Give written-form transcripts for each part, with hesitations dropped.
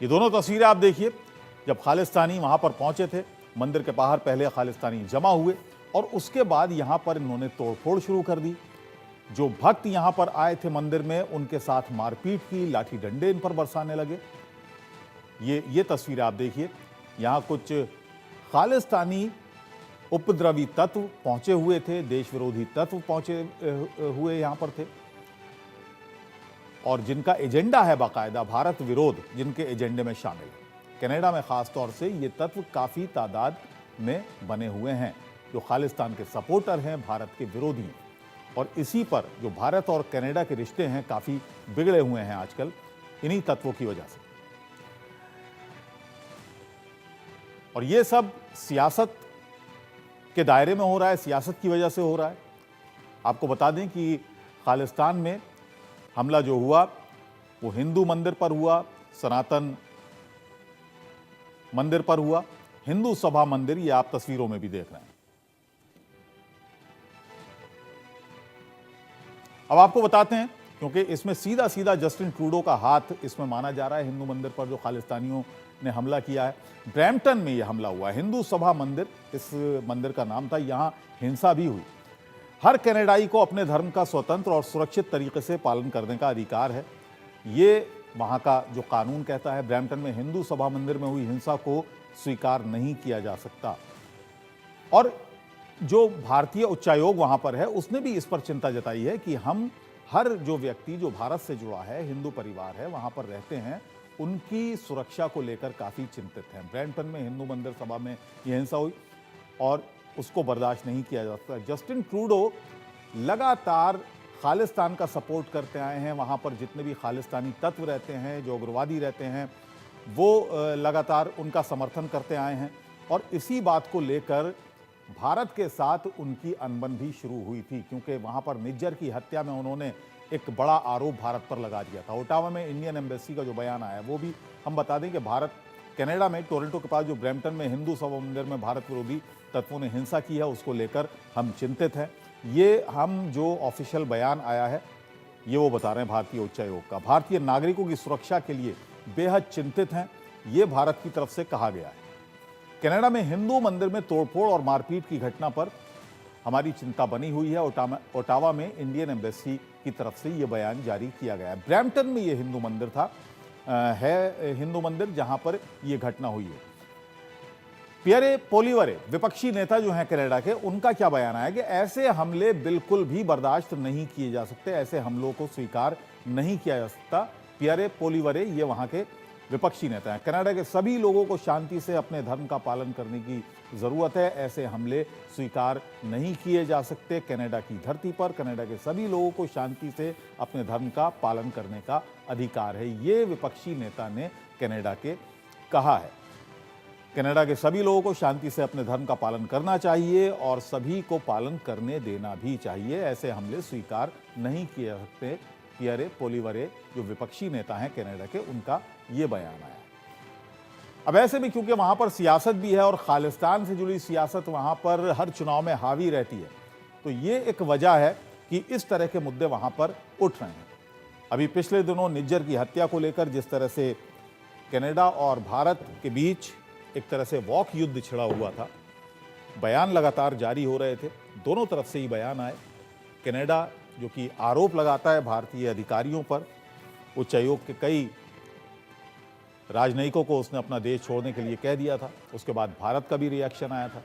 ये दोनों तस्वीरें आप देखिए, जब खालिस्तानी वहां पर पहुंचे थे, मंदिर के बाहर पहले खालिस्तानी जमा हुए और उसके बाद यहां पर इन्होंने तोड़फोड़ शुरू कर दी। जो भक्त यहां पर आए थे मंदिर में, उनके साथ मारपीट की, लाठी डंडे इन पर बरसाने लगे। ये तस्वीरें आप देखिए, यहां कुछ खालिस्तानी उपद्रवी तत्व पहुंचे हुए थे, देश विरोधी तत्व पहुंचे हुए यहां पर थे और जिनका एजेंडा है बाकायदा भारत विरोध, जिनके एजेंडे में शामिल है। कनाडा में खास तौर से ये तत्व काफी तादाद में बने हुए हैं, जो खालिस्तान के सपोर्टर हैं, भारत के विरोधी हैं। और इसी पर जो भारत और कनाडा के रिश्ते हैं काफी बिगड़े हुए हैं आजकल, इन्हीं तत्वों की वजह से। और ये सब सियासत के दायरे में हो रहा है, सियासत की वजह से हो रहा है। आपको बता दें कि खालिस्तान में हमला जो हुआ वो हिंदू मंदिर पर हुआ, सनातन मंदिर पर हुआ, हिंदू सभा मंदिर, ये आप तस्वीरों में भी देख रहे हैं। अब आपको बताते हैं, क्योंकि इसमें सीधा सीधा जस्टिन ट्रूडो का हाथ इसमें माना जा रहा है, हिंदू मंदिर पर जो खालिस्तानियों ने हमला किया है। ब्रैम्पटन में यह हमला हुआ है, हिंदू सभा मंदिर इस मंदिर का नाम था, यहां हिंसा भी हुई। हर कनाडाई को अपने धर्म का स्वतंत्र और सुरक्षित तरीके से पालन करने का अधिकार है, ये वहां का जो कानून कहता है। ब्रैम्पटन में हिंदू सभा मंदिर में हुई हिंसा को स्वीकार नहीं किया जा सकता। और जो भारतीय उच्चायोग वहां पर है, उसने भी इस पर चिंता जताई है कि हम हर जो व्यक्ति जो भारत से जुड़ा है, हिंदू परिवार है, वहां पर रहते हैं, उनकी सुरक्षा को लेकर काफी चिंतित हैं। ब्रैम्पटन में हिंदू मंदिर सभा में यह हिंसा हुई और उसको बर्दाश्त नहीं किया जा सकता। जस्टिन ट्रूडो लगातार खालिस्तान का सपोर्ट करते आए हैं, वहां पर जितने भी खालिस्तानी तत्व रहते हैं, जो उग्रवादी रहते हैं, वो लगातार उनका समर्थन करते आए हैं। और इसी बात को लेकर भारत के साथ उनकी अनबन भी शुरू हुई थी, क्योंकि वहां पर निज्जर की हत्या में उन्होंने एक बड़ा आरोप भारत पर लगा दिया था। ओटावा में इंडियन एम्बेसी का जो बयान आया वो भी हम बता दें कि भारत कनाडा में टोरंटो के पास जो ब्रैम्पटन में हिंदू सभा मंदिर में भारत विरोधी तत्वों ने हिंसा की है, उसको लेकर हम चिंतित हैं। ये हम जो ऑफिशियल बयान आया है, ये वो बता रहे हैं भारतीय उच्चायोग का। भारतीय नागरिकों की सुरक्षा के लिए बेहद चिंतित हैं, ये भारत की तरफ से कहा गया है। कनाडा में हिंदू मंदिर में तोड़फोड़ और मारपीट की घटना पर हमारी चिंता बनी हुई है। ओटावा में इंडियन एम्बेसी की तरफ से यह बयान जारी किया गया है। ब्रैम्पटन में यह हिंदू मंदिर था, है हिंदू मंदिर जहां पर यह घटना हुई है। पियरे पोलिवरे विपक्षी नेता जो हैं कनाडा के, उनका क्या बयान आया कि ऐसे हमले बिल्कुल भी बर्दाश्त नहीं किए जा सकते, ऐसे हमलों को स्वीकार नहीं किया जा सकता। पियरे पोलिवरे ये वहां के विपक्षी नेता हैं। कनाडा के सभी लोगों को शांति से अपने धर्म का पालन करने की जरूरत है, ऐसे हमले स्वीकार नहीं किए जा सकते। कनाडा की धरती पर कनाडा के सभी लोगों को शांति से अपने धर्म का पालन करने का अधिकार है, ये विपक्षी नेता ने कनाडा के कहा है। कनाडा के सभी लोगों को शांति से अपने धर्म का पालन करना चाहिए और सभी को पालन करने देना भी चाहिए, ऐसे हमले स्वीकार नहीं किए जा सकते। पियरे पोलिवरे जो विपक्षी नेता हैं कनाडा के, उनका ये बयान आया। अब ऐसे भी क्योंकि वहां पर सियासत भी है और खालिस्तान से जुड़ी सियासत वहां पर हर चुनाव में हावी रहती है, तो ये एक वजह है कि इस तरह के मुद्दे वहां पर उठ रहे हैं। अभी पिछले दिनों निज्जर की हत्या को लेकर जिस तरह से कनाडा और भारत के बीच एक तरह से वॉक युद्ध छिड़ा हुआ था, बयान लगातार जारी हो रहे थे, दोनों तरफ से ही बयान आए। कनाडा जो कि आरोप लगाता है भारतीय अधिकारियों पर, उच्चायोग के कई राजनयिकों को उसने अपना देश छोड़ने के लिए कह दिया था, उसके बाद भारत का भी रिएक्शन आया था।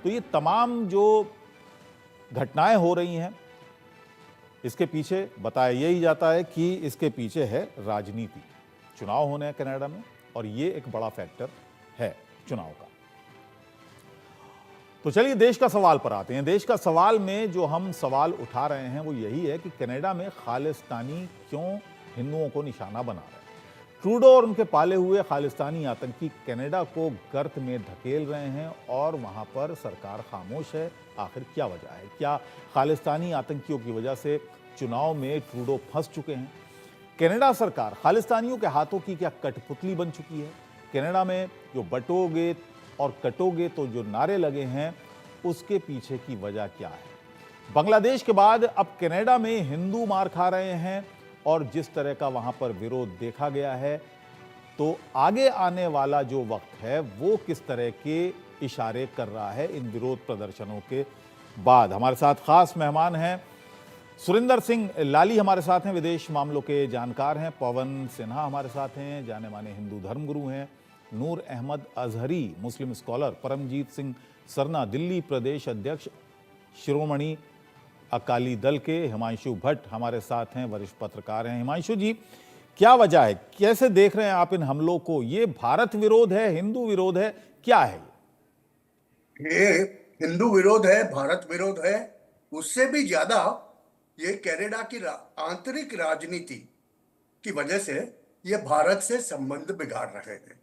तो ये तमाम जो घटनाएं हो रही हैं, इसके पीछे बताया यही जाता है कि इसके पीछे है राजनीति। चुनाव होने हैं कनाडा में और ये एक बड़ा फैक्टर है चुनाव का। तो चलिए देश का सवाल पर आते हैं। देश का सवाल में जो हम सवाल उठा रहे हैं वो यही है कि कनाडा में खालिस्तानी क्यों हिंदुओं को निशाना बना रहे हैं। ट्रूडो और उनके पाले हुए खालिस्तानी आतंकी कनाडा को गर्त में धकेल रहे हैं और वहां पर सरकार खामोश है। आखिर क्या वजह है? क्या खालिस्तानी आतंकियों की वजह से चुनाव में ट्रूडो फंस चुके हैं? कनाडा सरकार खालिस्तानियों के हाथों की क्या कठपुतली बन चुकी है? कनाडा में जो बटोगे और कटोगे तो जो नारे लगे हैं, उसके पीछे की वजह क्या है? बांग्लादेश के बाद अब कनाडा में हिंदू मार खा रहे हैं और जिस तरह का वहां पर विरोध देखा गया है, तो आगे आने वाला जो वक्त है वो किस तरह के इशारे कर रहा है इन विरोध प्रदर्शनों के बाद। हमारे साथ खास मेहमान हैं सुरिंदर सिंह लाली, हमारे साथ हैं, विदेश मामलों के जानकार हैं। पवन सिन्हा हमारे साथ हैं, जाने माने हिंदू धर्मगुरु हैं। नूर अहमद अजहरी, मुस्लिम स्कॉलर। परमजीत सिंह सरना, दिल्ली प्रदेश अध्यक्ष शिरोमणि अकाली दल के। हिमांशु भट्ट हमारे साथ हैं, वरिष्ठ पत्रकार हैं। हिमांशु जी, क्या वजह है, कैसे देख रहे हैं आप इन हमलों को? ये भारत विरोध है, हिंदू विरोध है, क्या है ये? हिंदू विरोध है, भारत विरोध है। उससे भी ज्यादा ये कनाडा की आंतरिक राजनीति की वजह से ये भारत से संबंध बिगाड़ रहे हैं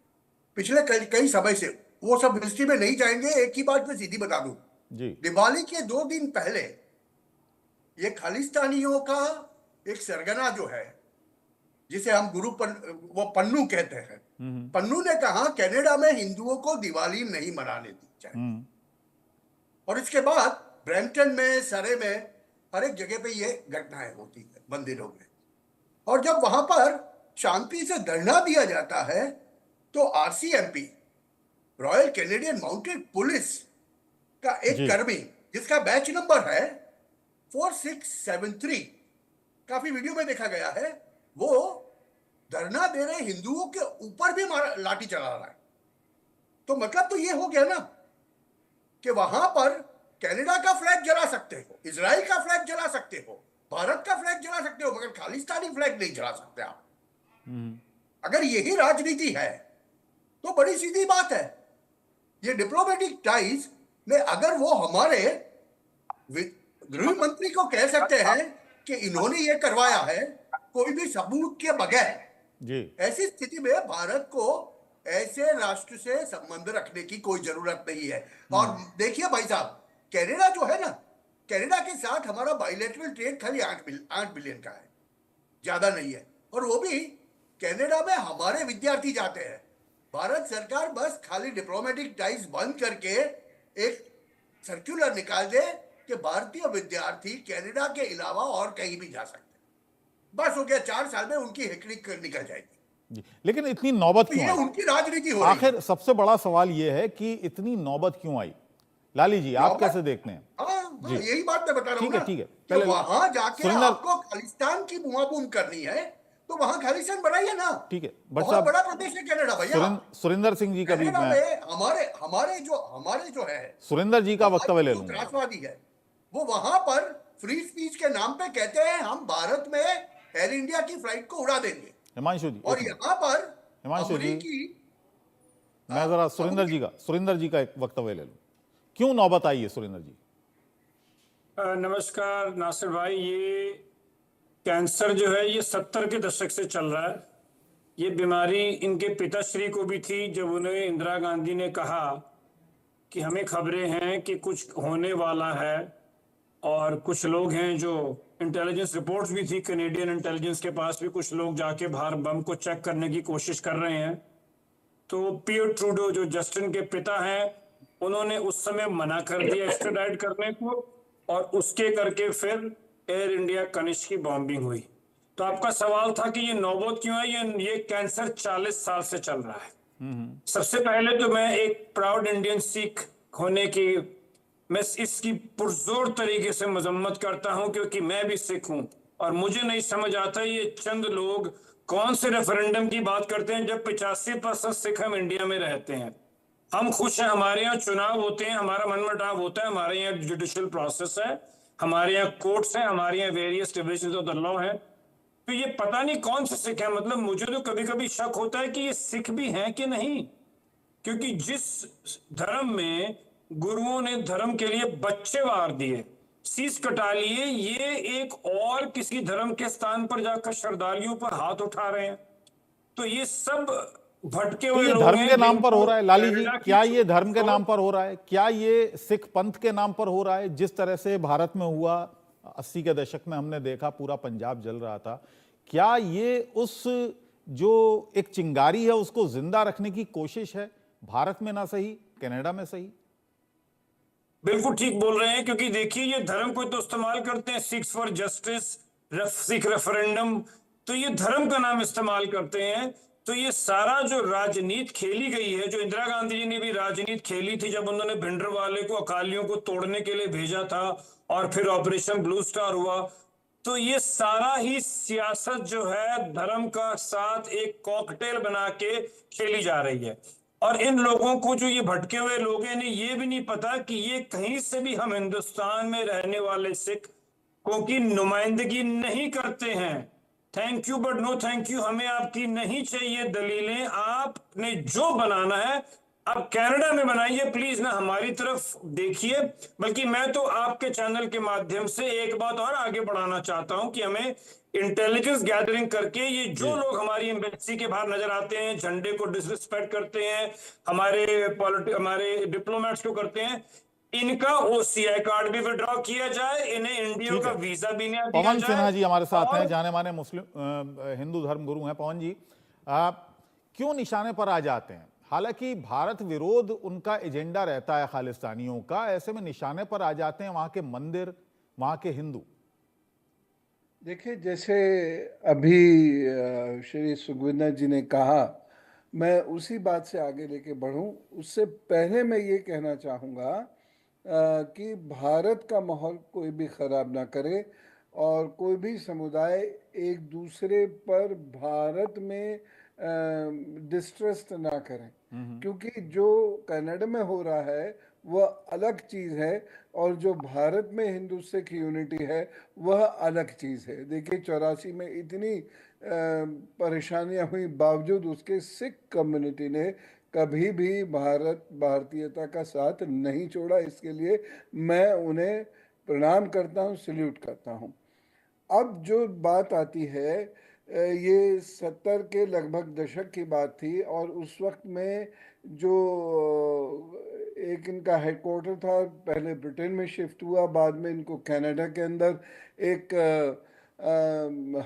पिछले कई समय से। वो सब हिस्ट्री में नहीं जाएंगे, एक ही बात मैं सीधी बता दूं जी। दिवाली के 2 दिन पहले ये खालिस्तानियों का एक सरगना जो है, जिसे हम वो पन्नू कहते हैं, पन्नू ने कहा कनाडा में हिंदुओं को दिवाली नहीं मनाने दी जाए। और इसके बाद ब्रैम्पटन में, सरे में, हर एक जगह पे ये घटनाएं होती है मंदिरों में। और जब वहां पर शांति से धरना दिया जाता है तो RCMP, royal Canadian mounted police का एक कर्मी, जिसका बैच नंबर है 4673, काफी वीडियो में देखा गया है, वो धरना दे रहे हिंदुओं के ऊपर भी लाठी चला रहा है। तो मतलब तो ये हो गया ना कि वहां पर कनाडा का फ्लैग जला सकते हो, इजराइल का फ्लैग जला सकते हो, भारत का फ्लैग जला सकते हो, मगर खालिस्तानी फ्लैग नहीं जला सकते आप। अगर यही राजनीति है तो बड़ी सीधी बात है, ये डिप्लोमेटिक टाइज में अगर वो हमारे गृह मंत्री को कह सकते हैं कि इन्होंने ये करवाया है कोई भी सबूत के बगैर जी, ऐसी स्थिति में भारत को ऐसे राष्ट्र से संबंध रखने की कोई जरूरत नहीं है। और देखिए भाई साहब, कनाडा जो है ना, कनाडा के साथ हमारा बायलैटरल ट्रेड खाली 8 बिलियन का है, ज्यादा नहीं है। और वो भी कनाडा में हमारे विद्यार्थी जाते हैं। भारत सरकार बस खाली डिप्लोमेटिक टाइज बंद करके एक सर्कुलर निकाल दे कि भारतीय विद्यार्थी कनाडा के अलावा और कहीं भी जा सकते, बस हो गया। 4 साल में उनकी हिकड़ी निकल जाएगी जी। लेकिन इतनी नौबत क्यों आई? उनकी राजनीति हो रही है। आखिर सबसे बड़ा सवाल यह है कि इतनी नौबत क्यों आई? लाली जी, आप कैसे देखते हैं? हाँ, यही बात मैं बता रहा हूँ। ठीक है। पहले वहां जाके आपको खालिस्तान की बुआबूम करनी है तो वहां खालिस्तान बनाइए ना। ठीक है, बहुत बड़ा प्रदेश है कनाडा भैया। सुरिंदर सिंह जी का भी हमारे जो है, सुरिंदर जी का वक्तव्य ले लूंगा। त्रासवादी है वो, वहां पर फ्री स्पीच के नाम पे कहते हैं हम भारत में एयर इंडिया की फ्लाइट को उड़ा देंगे। हिमांशु जी, और यहाँ पर हिमांशु जी, मैं जरा सुरिंदर जी का एक वक्तव्य ले लूं। क्यों नौबत आई है सुरिंदर जी? नमस्कार नासिर भाई, ये कैंसर जो है ये 70 के दशक से चल रहा है। ये बीमारी इनके पिताश्री को भी थी जब उन्हें इंदिरा गांधी ने कहा कि हमें खबरें हैं कि कुछ होने वाला है, और कुछ लोग हैं जो इंटेलिजेंस रिपोर्ट्स भी थी कैनेडियन इंटेलिजेंस के पास भी, कुछ लोग जाके बाहर बम को चेक करने की कोशिश कर रहे हैं। तो पियर ट्रूडो जो जस्टिन के पिता हैं, उन्होंने उस समय मना कर दिया एक्स्ट्राडाइट करने को, और उसके करके फिर एयर इंडिया कनिष्क की बॉम्बिंग हुई। तो आपका सवाल था कि ये नौबत क्यों है? ये कैंसर 40 साल से चल रहा है। सबसे पहले तो मैं एक प्राउड इंडियन सिख होने की मैं इसकी पुरजोर तरीके से मजम्मत करता हूं, क्योंकि मैं भी सिख हूं और मुझे नहीं समझ आता ये चंद लोग कौन से रेफरेंडम की बात करते हैं जब 85% सिख हम इंडिया में रहते हैं। हम खुश हैं, हमारे यहाँ चुनाव होते हैं, हमारा मनमुटाव होता है, हमारे यहाँ जुडिशियल प्रोसेस है, हमारे यहाँ कोर्ट्स हैं, हमारे यहाँ various division of the law है। तो ये पता नहीं कौन से सिख है। मतलब मुझे तो कभी कभी शक होता है कि ये सिख भी हैं कि नहीं, क्योंकि जिस धर्म में गुरुओं ने धर्म के लिए बच्चे वार दिए, शीश कटा लिए, ये एक और किसी धर्म के स्थान पर जाकर श्रद्धालुओं पर हाथ उठा रहे हैं। तो ये सब भटके हुए लोग धर्म के नाम पर हो रहा है। लाली जी, क्या ये धर्म के नाम पर हो रहा है? क्या ये सिख पंथ के नाम पर हो रहा है? जिस तरह से भारत में हुआ 80 के दशक में, हमने देखा पूरा पंजाब जल रहा था। क्या ये उस जो एक चिंगारी है उसको जिंदा रखने की कोशिश है? भारत में ना सही, कनाडा में सही। बिल्कुल ठीक बोल रहे हैं, क्योंकि देखिए ये धर्म को तो इस्तेमाल करते हैं, six for justice, Sikh referendum, तो ये धर्म का नाम इस्तेमाल करते हैं तो ये सारा जो राजनीति खेली गई है, जो इंदिरा गांधी जी ने भी राजनीति खेली थी जब उन्होंने भिंडरवाले को, अकालियों को तोड़ने के लिए भेजा था और फिर ऑपरेशन ब्लू स्टार हुआ, तो ये सारा ही सियासत जो है धर्म का साथ एक कॉकटेल बना के खेली जा रही है। और इन लोगों को, जो ये भटके हुए लोग हैं, इन्हें ये भी नहीं पता कि ये कहीं से भी हम हिंदुस्तान में रहने वाले सिख की नुमाइंदगी नहीं करते हैं। Thank you but no thank you, हमें आपकी नहीं चाहिए दलीलें, आपने जो बनाना है आप कनाडा में बनाइए, प्लीज ना हमारी तरफ देखिए। बल्कि मैं तो आपके चैनल के माध्यम से एक बात और आगे बढ़ाना चाहता हूं कि हमें इंटेलिजेंस गैदरिंग करके ये जो लोग हमारी एम्बेसी के बाहर नजर आते हैं, झंडे को डिसरिस्पेक्ट करते हैं, हमारे डिप्लोमेट्स को करते हैं, इनका ओसीआई कार्ड भी विड्रॉ किया जाए, इन्हें इंडिया ठीक का है। वीजा भी नहीं दिया पवन सिन्हा जाए। जी हमारे साथ हैं, और जाने माने मुस्लिम हिंदू धर्म गुरु हैं। पवन जी, क्यों निशाने पर आ जाते हैं? हालांकि भारत विरोध उनका एजेंडा रहता है खालिस्तानियों का, ऐसे में निशाने पर आ जाते हैं वहां के मंदिर, वहां के हिंदू। देखिए, जैसे अभी श्री सुखविंदर जी ने कहा, मैं उसी बात से आगे लेके बढ़ूं। उससे पहले मैं ये कहना चाहूँगा कि भारत का माहौल कोई भी ख़राब ना करे और कोई भी समुदाय एक दूसरे पर भारत में डिस्ट्रस्ट ना करें, क्योंकि जो कनाडा में हो रहा है वह अलग चीज़ है और जो भारत में हिंदू सिख यूनिटी है वह अलग चीज़ है। देखिए, 84 में इतनी परेशानियां हुई, बावजूद उसके सिख कम्युनिटी ने कभी भी भारतीयता का साथ नहीं छोड़ा। इसके लिए मैं उन्हें प्रणाम करता हूं, सल्यूट करता हूं। अब जो बात आती है, ये 70 के लगभग दशक की बात थी और उस वक्त में जो एक इनका हेडक्वार्टर था, पहले ब्रिटेन में शिफ्ट हुआ, बाद में इनको कनाडा के अंदर एक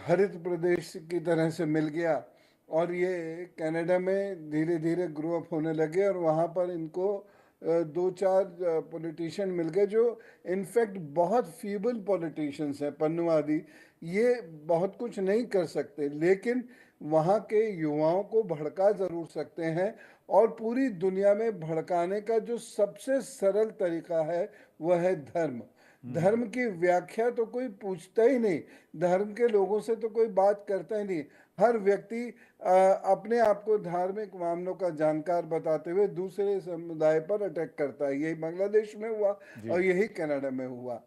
हरित प्रदेश की तरह से मिल गया और ये कनाडा में धीरे धीरे ग्रो अप होने लगे और वहाँ पर इनको दो चार पॉलिटिशियन मिल गए जो इनफैक्ट बहुत फीबल पॉलिटिशियंस हैं। पन्नू आदि ये बहुत कुछ नहीं कर सकते, लेकिन वहाँ के युवाओं को भड़का ज़रूर सकते हैं। और पूरी दुनिया में भड़काने का जो सबसे सरल तरीका है वह है धर्म। धर्म की व्याख्या तो कोई पूछता ही नहीं, धर्म के लोगों से तो कोई बात करता ही नहीं। हर व्यक्ति अपने आप को धार्मिक मामलों का जानकार बताते हुए दूसरे समुदाय पर अटैक करता है। यही बांग्लादेश में हुआ और यही कनाडा में हुआ।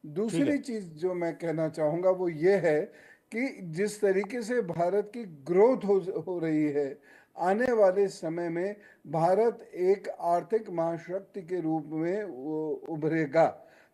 दूसरी चीज जो मैं कहना चाहूँगा वो ये है कि जिस तरीके से भारत की ग्रोथ हो रही है, आने वाले समय में भारत एक आर्थिक महाशक्ति के रूप में उभरेगा,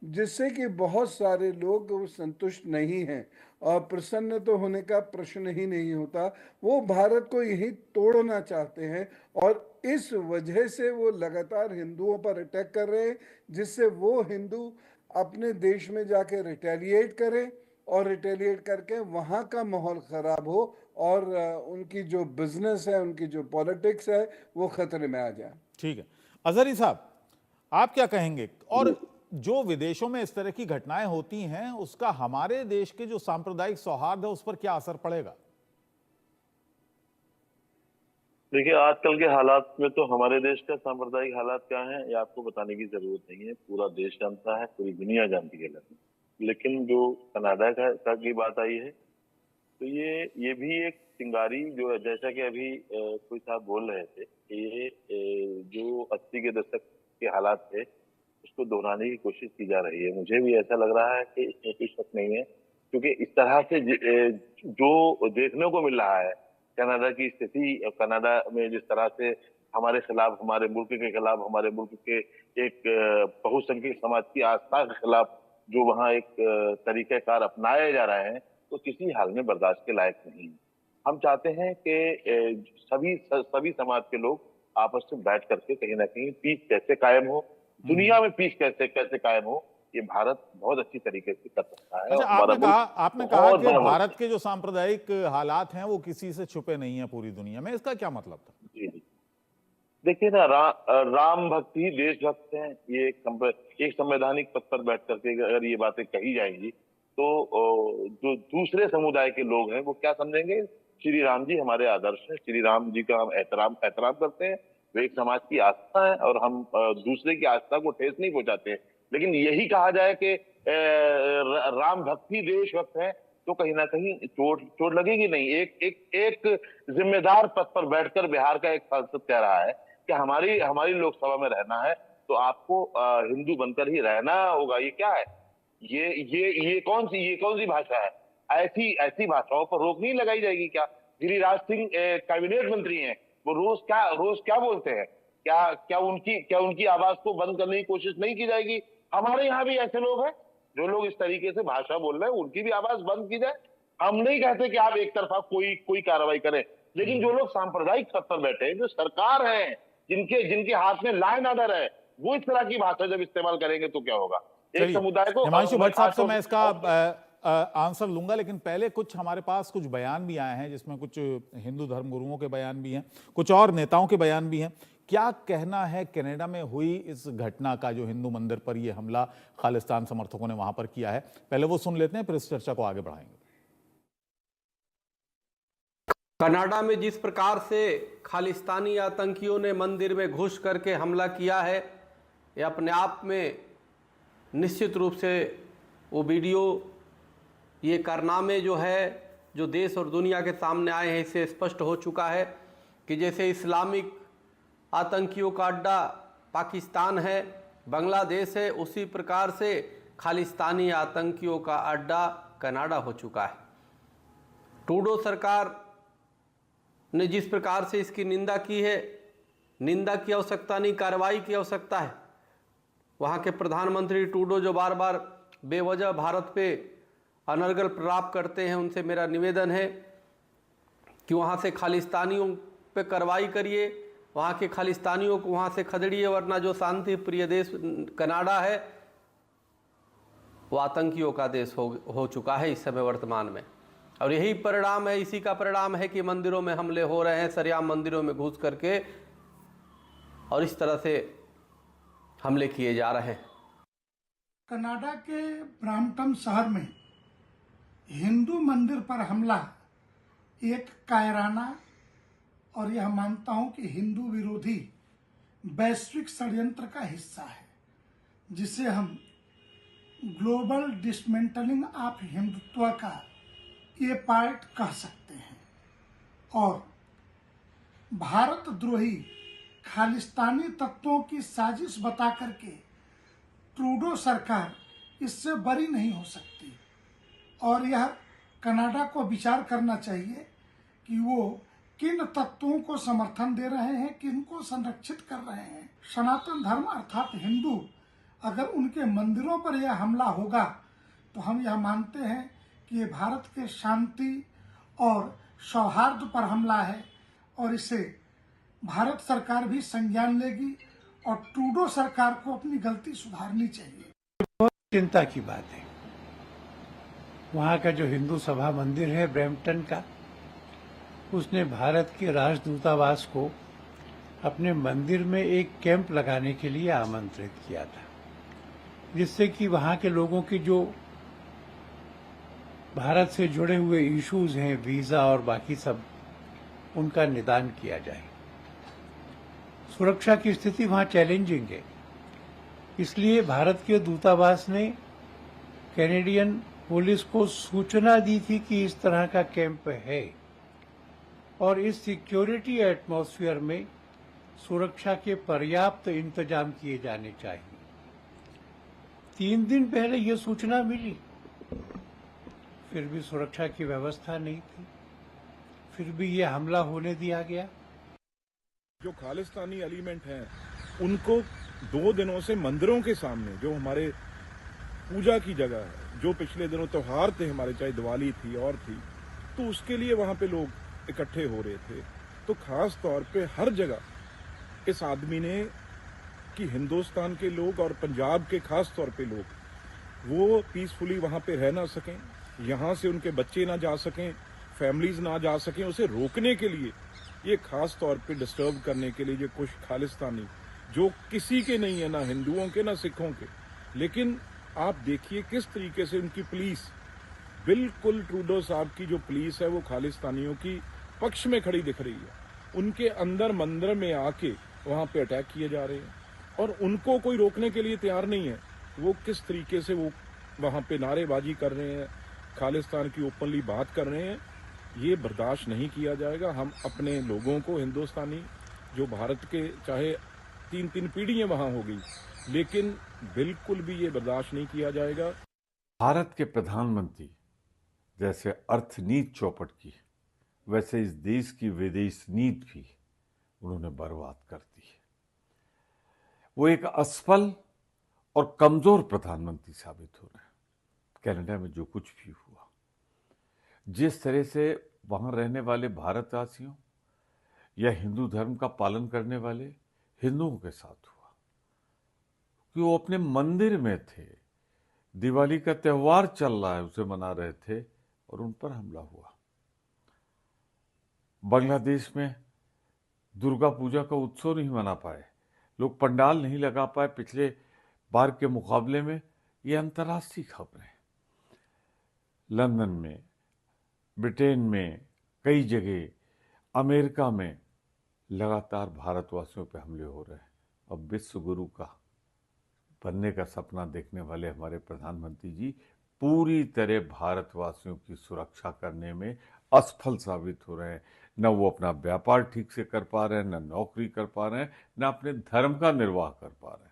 जिससे कि बहुत सारे लोग संतुष्ट नहीं हैं और प्रसन्न तो होने का प्रश्न ही नहीं होता। वो भारत को यही तोड़ना चाहते हैं और इस वजह से वो लगातार हिंदुओं पर अटैक कर रहे हैं, जिससे वो हिंदू अपने देश में जाके रिटेलिएट करें और रिटेलिएट करके वहाँ का माहौल ख़राब हो और उनकी जो बिजनेस है, उनकी जो पॉलिटिक्स है, वो खतरे में आ जाए। ठीक है, अजहरी साहब, आप क्या कहेंगे? और जो विदेशों में इस तरह की घटनाएं होती हैं, उसका हमारे देश के जो सांप्रदायिक सौहार्द है उस पर क्या असर पड़ेगा? देखिए, आजकल के हालात में तो हमारे देश का सांप्रदायिक हालात क्या है ये आपको बताने की जरूरत नहीं है, पूरा देश जानता है, पूरी दुनिया जानती है। लेकिन जो कनाडा का की बात आई है, तो ये भी एक चिंगारी जो है, जैसा कि अभी कोई साहब बोल रहे थे, ये जो 80 के दशक के हालात थे उसको दोहराने की कोशिश की जा रही है। मुझे भी ऐसा लग रहा है कि इसमें कोई शक नहीं है, क्योंकि इस तरह से जो देखने को मिल रहा है कनाडा की स्थिति, कनाडा में जिस तरह से हमारे खिलाफ, हमारे मुल्क के खिलाफ, हमारे मुल्क के एक बहुसंख्यक समाज की आस्था के खिलाफ जो वहाँ एक तरीक़ेकार अपनाए जा रहे हैं, तो किसी हाल में बर्दाश्त के लायक नहीं है। हम चाहते हैं कि सभी समाज के लोग आपस में बैठ करके कहीं ना कहीं पीस कैसे कायम हो, दुनिया में पीस कैसे कायम हो, ये भारत बहुत अच्छी तरीके से कर सकता है। अच्छा, आपने कहा कि भारत के जो सांप्रदायिक हालात हैं वो किसी से छुपे नहीं है पूरी दुनिया में, इसका क्या मतलब था? जी जी, देखिए ना, राम भक्त ही देशभक्त हैं। ये एक संवैधानिक पद पर बैठ करके अगर ये बातें कही जाएंगी तो जो दूसरे समुदाय के लोग हैं वो क्या समझेंगे, श्री राम जी हमारे आदर्श हैं, श्री राम जी का हम एहतराम करते हैं, वो एक समाज की आस्था है और हम दूसरे की आस्था को ठेस नहीं पहुंचाते हैं। लेकिन यही कहा जाए कि राम भक्ति देश भक्त है तो कहीं ना कहीं चोट लगेगी नहीं। एक जिम्मेदार पद पर बैठकर बिहार का एक सांसद कह रहा है कि हमारी लोकसभा में रहना है तो आपको हिंदू बनकर ही रहना होगा। ये क्या है? ये कौन सी भाषा है? ऐसी भाषाओं पर रोक नहीं लगाई जाएगी क्या? गिरिराज सिंह कैबिनेट मंत्री हैं, वो रोज क्या बोलते हैं? क्या उनकी आवाज को बंद करने की कोशिश नहीं की जाएगी? हमारे यहाँ भी ऐसे लोग हैं जो लोग इस तरीके से भाषा बोल रहे हैं, उनकी भी आवाज बंद की जाए। हम नहीं कहते कि आप एक तरफा कोई कार्रवाई करें, लेकिन जो लोग सांप्रदायिक पद पर बैठे हैं, जो सरकार है, जिनके हाथ में लॉ एंड ऑर्डर है, वो इस तरह की भाषा जब इस्तेमाल करेंगे तो क्या होगा? एक समुदाय को हिमांशु भट्ट साहब से मैं इसका आंसर लूंगा, लेकिन पहले कुछ हमारे पास कुछ बयान भी आए हैं जिसमें कुछ हिंदू धर्मगुरुओं के बयान भी हैं, कुछ और नेताओं के बयान भी हैं। क्या कहना है कनाडा में हुई इस घटना का, जो हिंदू मंदिर पर यह हमला खालिस्तान समर्थकों ने वहां पर किया है? पहले वो सुन लेते हैं, फिर इस चर्चा को आगे बढ़ाएंगे। कनाडा में जिस प्रकार से खालिस्तानी आतंकियों ने मंदिर में घुस करके हमला किया है, ये अपने आप में निश्चित रूप से वो वीडियो, ये कारनामे जो है, जो देश और दुनिया के सामने आए हैं, इससे स्पष्ट हो चुका है कि जैसे इस्लामिक आतंकियों का अड्डा पाकिस्तान है, बांग्लादेश है, उसी प्रकार से खालिस्तानी आतंकियों का अड्डा कनाडा हो चुका है। ट्रूडो सरकार ने जिस प्रकार से इसकी निंदा की है, निंदा की आवश्यकता नहीं, कार्रवाई की आवश्यकता है। वहाँ के प्रधानमंत्री ट्रूडो जो बार बार बेवजह भारत पे अनर्गल प्रलाप करते हैं, उनसे मेरा निवेदन है कि वहाँ से खालिस्तानियों पे कार्रवाई करिए, वहाँ के खालिस्तानियों को वहाँ से खदेड़िए, वरना जो शांति प्रिय देश कनाडा है वो आतंकियों का देश हो चुका है इस समय वर्तमान में। और यही परिणाम है, इसी का परिणाम है कि मंदिरों में हमले हो रहे हैं, सरेआम मंदिरों में घुस करके और इस तरह से हमले किए जा रहे हैं। कनाडा के ब्रैम्पटन शहर में हिंदू मंदिर पर हमला एक कायराना और यह मानता हूं कि हिंदू विरोधी वैश्विक षड्यंत्र का हिस्सा है, जिसे हम ग्लोबल डिसमेंटलिंग ऑफ हिंदुत्व का ये पार्ट कह सकते हैं। और भारत द्रोही खालिस्तानी तत्वों की साजिश बता करके ट्रूडो सरकार इससे बरी नहीं हो सकती और यह कनाडा को विचार करना चाहिए कि वो किन तत्वों को समर्थन दे रहे हैं, किनको संरक्षित कर रहे हैं। सनातन धर्म अर्थात हिंदू, अगर उनके मंदिरों पर यह हमला होगा तो हम यह मानते हैं कि ये भारत के शांति और सौहार्द पर हमला है और इसे भारत सरकार भी संज्ञान लेगी और ट्रूडो सरकार को अपनी गलती सुधारनी चाहिए। बहुत चिंता की बात है। वहाँ का जो हिंदू सभा मंदिर है ब्रैम्पटन का, उसने भारत के राजदूतावास को अपने मंदिर में एक कैंप लगाने के लिए आमंत्रित किया था, जिससे कि वहाँ के लोगों की जो भारत से जुड़े हुए इश्यूज हैं, वीजा और बाकी सब, उनका निदान किया जाए। सुरक्षा की स्थिति वहाँ चैलेंजिंग है, इसलिए भारत के दूतावास ने कैनेडियन पुलिस को सूचना दी थी कि इस तरह का कैंप है और इस सिक्योरिटी एटमॉस्फेयर में सुरक्षा के पर्याप्त इंतजाम किए जाने चाहिए। 3 दिन पहले ये सूचना मिली, फिर भी सुरक्षा की व्यवस्था नहीं थी, फिर भी ये हमला होने दिया गया। जो खालिस्तानी एलिमेंट हैं, उनको 2 दिनों से मंदिरों के सामने, जो हमारे पूजा की जगह है, जो पिछले दिनों त्योहार थे हमारे, चाहे दिवाली थी और थी, तो उसके लिए वहां पे लोग इकट्ठे हो रहे थे। तो खास तौर पे हर जगह इस आदमी ने कि हिंदुस्तान के लोग और पंजाब के खास तौर पे लोग वो पीसफुली वहां पे रह ना सकें, यहाँ से उनके बच्चे ना जा सकें, फैमिलीज ना जा सकें, उसे रोकने के लिए, ये खास तौर पे डिस्टर्ब करने के लिए ये कुछ खालिस्तानी, जो किसी के नहीं है, ना हिंदुओं के ना सिखों के, लेकिन आप देखिए किस तरीके से उनकी पुलिस बिल्कुल ट्रूडो साहब की जो पुलिस है वो खालिस्तानियों की पक्ष में खड़ी दिख रही है। उनके अंदर मंदिर में आके वहां पे अटैक किए जा रहे हैं और उनको कोई रोकने के लिए तैयार नहीं है। वो किस तरीके से वो वहां पे नारेबाजी कर रहे हैं, खालिस्तान की ओपनली बात कर रहे हैं, ये बर्दाश्त नहीं किया जाएगा। हम अपने लोगों को, हिंदुस्तानी जो भारत के, चाहे 3-3 पीढ़ियां वहां हो गई, लेकिन बिल्कुल भी ये बर्दाश्त नहीं किया जाएगा। भारत के प्रधानमंत्री जैसे अर्थनीति चौपट की, वैसे इस देश की विदेश नीति भी उन्होंने बर्बाद कर दी है। वो एक असफल और कमजोर प्रधानमंत्री साबित हो रहे हैं। कनाडा में जो कुछ भी हुआ, जिस तरह से वहां रहने वाले भारतवासियों या हिंदू धर्म का पालन करने वाले हिंदुओं के साथ हुआ, कि वो अपने मंदिर में थे, दिवाली का त्योहार चल रहा है, उसे मना रहे थे और उन पर हमला हुआ। बांग्लादेश में दुर्गा पूजा का उत्सव नहीं मना पाए, लोग पंडाल नहीं लगा पाए पिछले बार के मुकाबले में। ये अंतर्राष्ट्रीय खबरें हैं। लंदन में, ब्रिटेन में, कई जगह, अमेरिका में लगातार भारतवासियों पर हमले हो रहे हैं। अब विश्व गुरु का बनने का सपना देखने वाले हमारे प्रधानमंत्री जी पूरी तरह भारतवासियों की सुरक्षा करने में असफल साबित हो रहे हैं। न वो अपना व्यापार ठीक से कर पा रहे हैं, न नौकरी कर पा रहे हैं, न अपने धर्म का निर्वाह कर पा रहे हैं।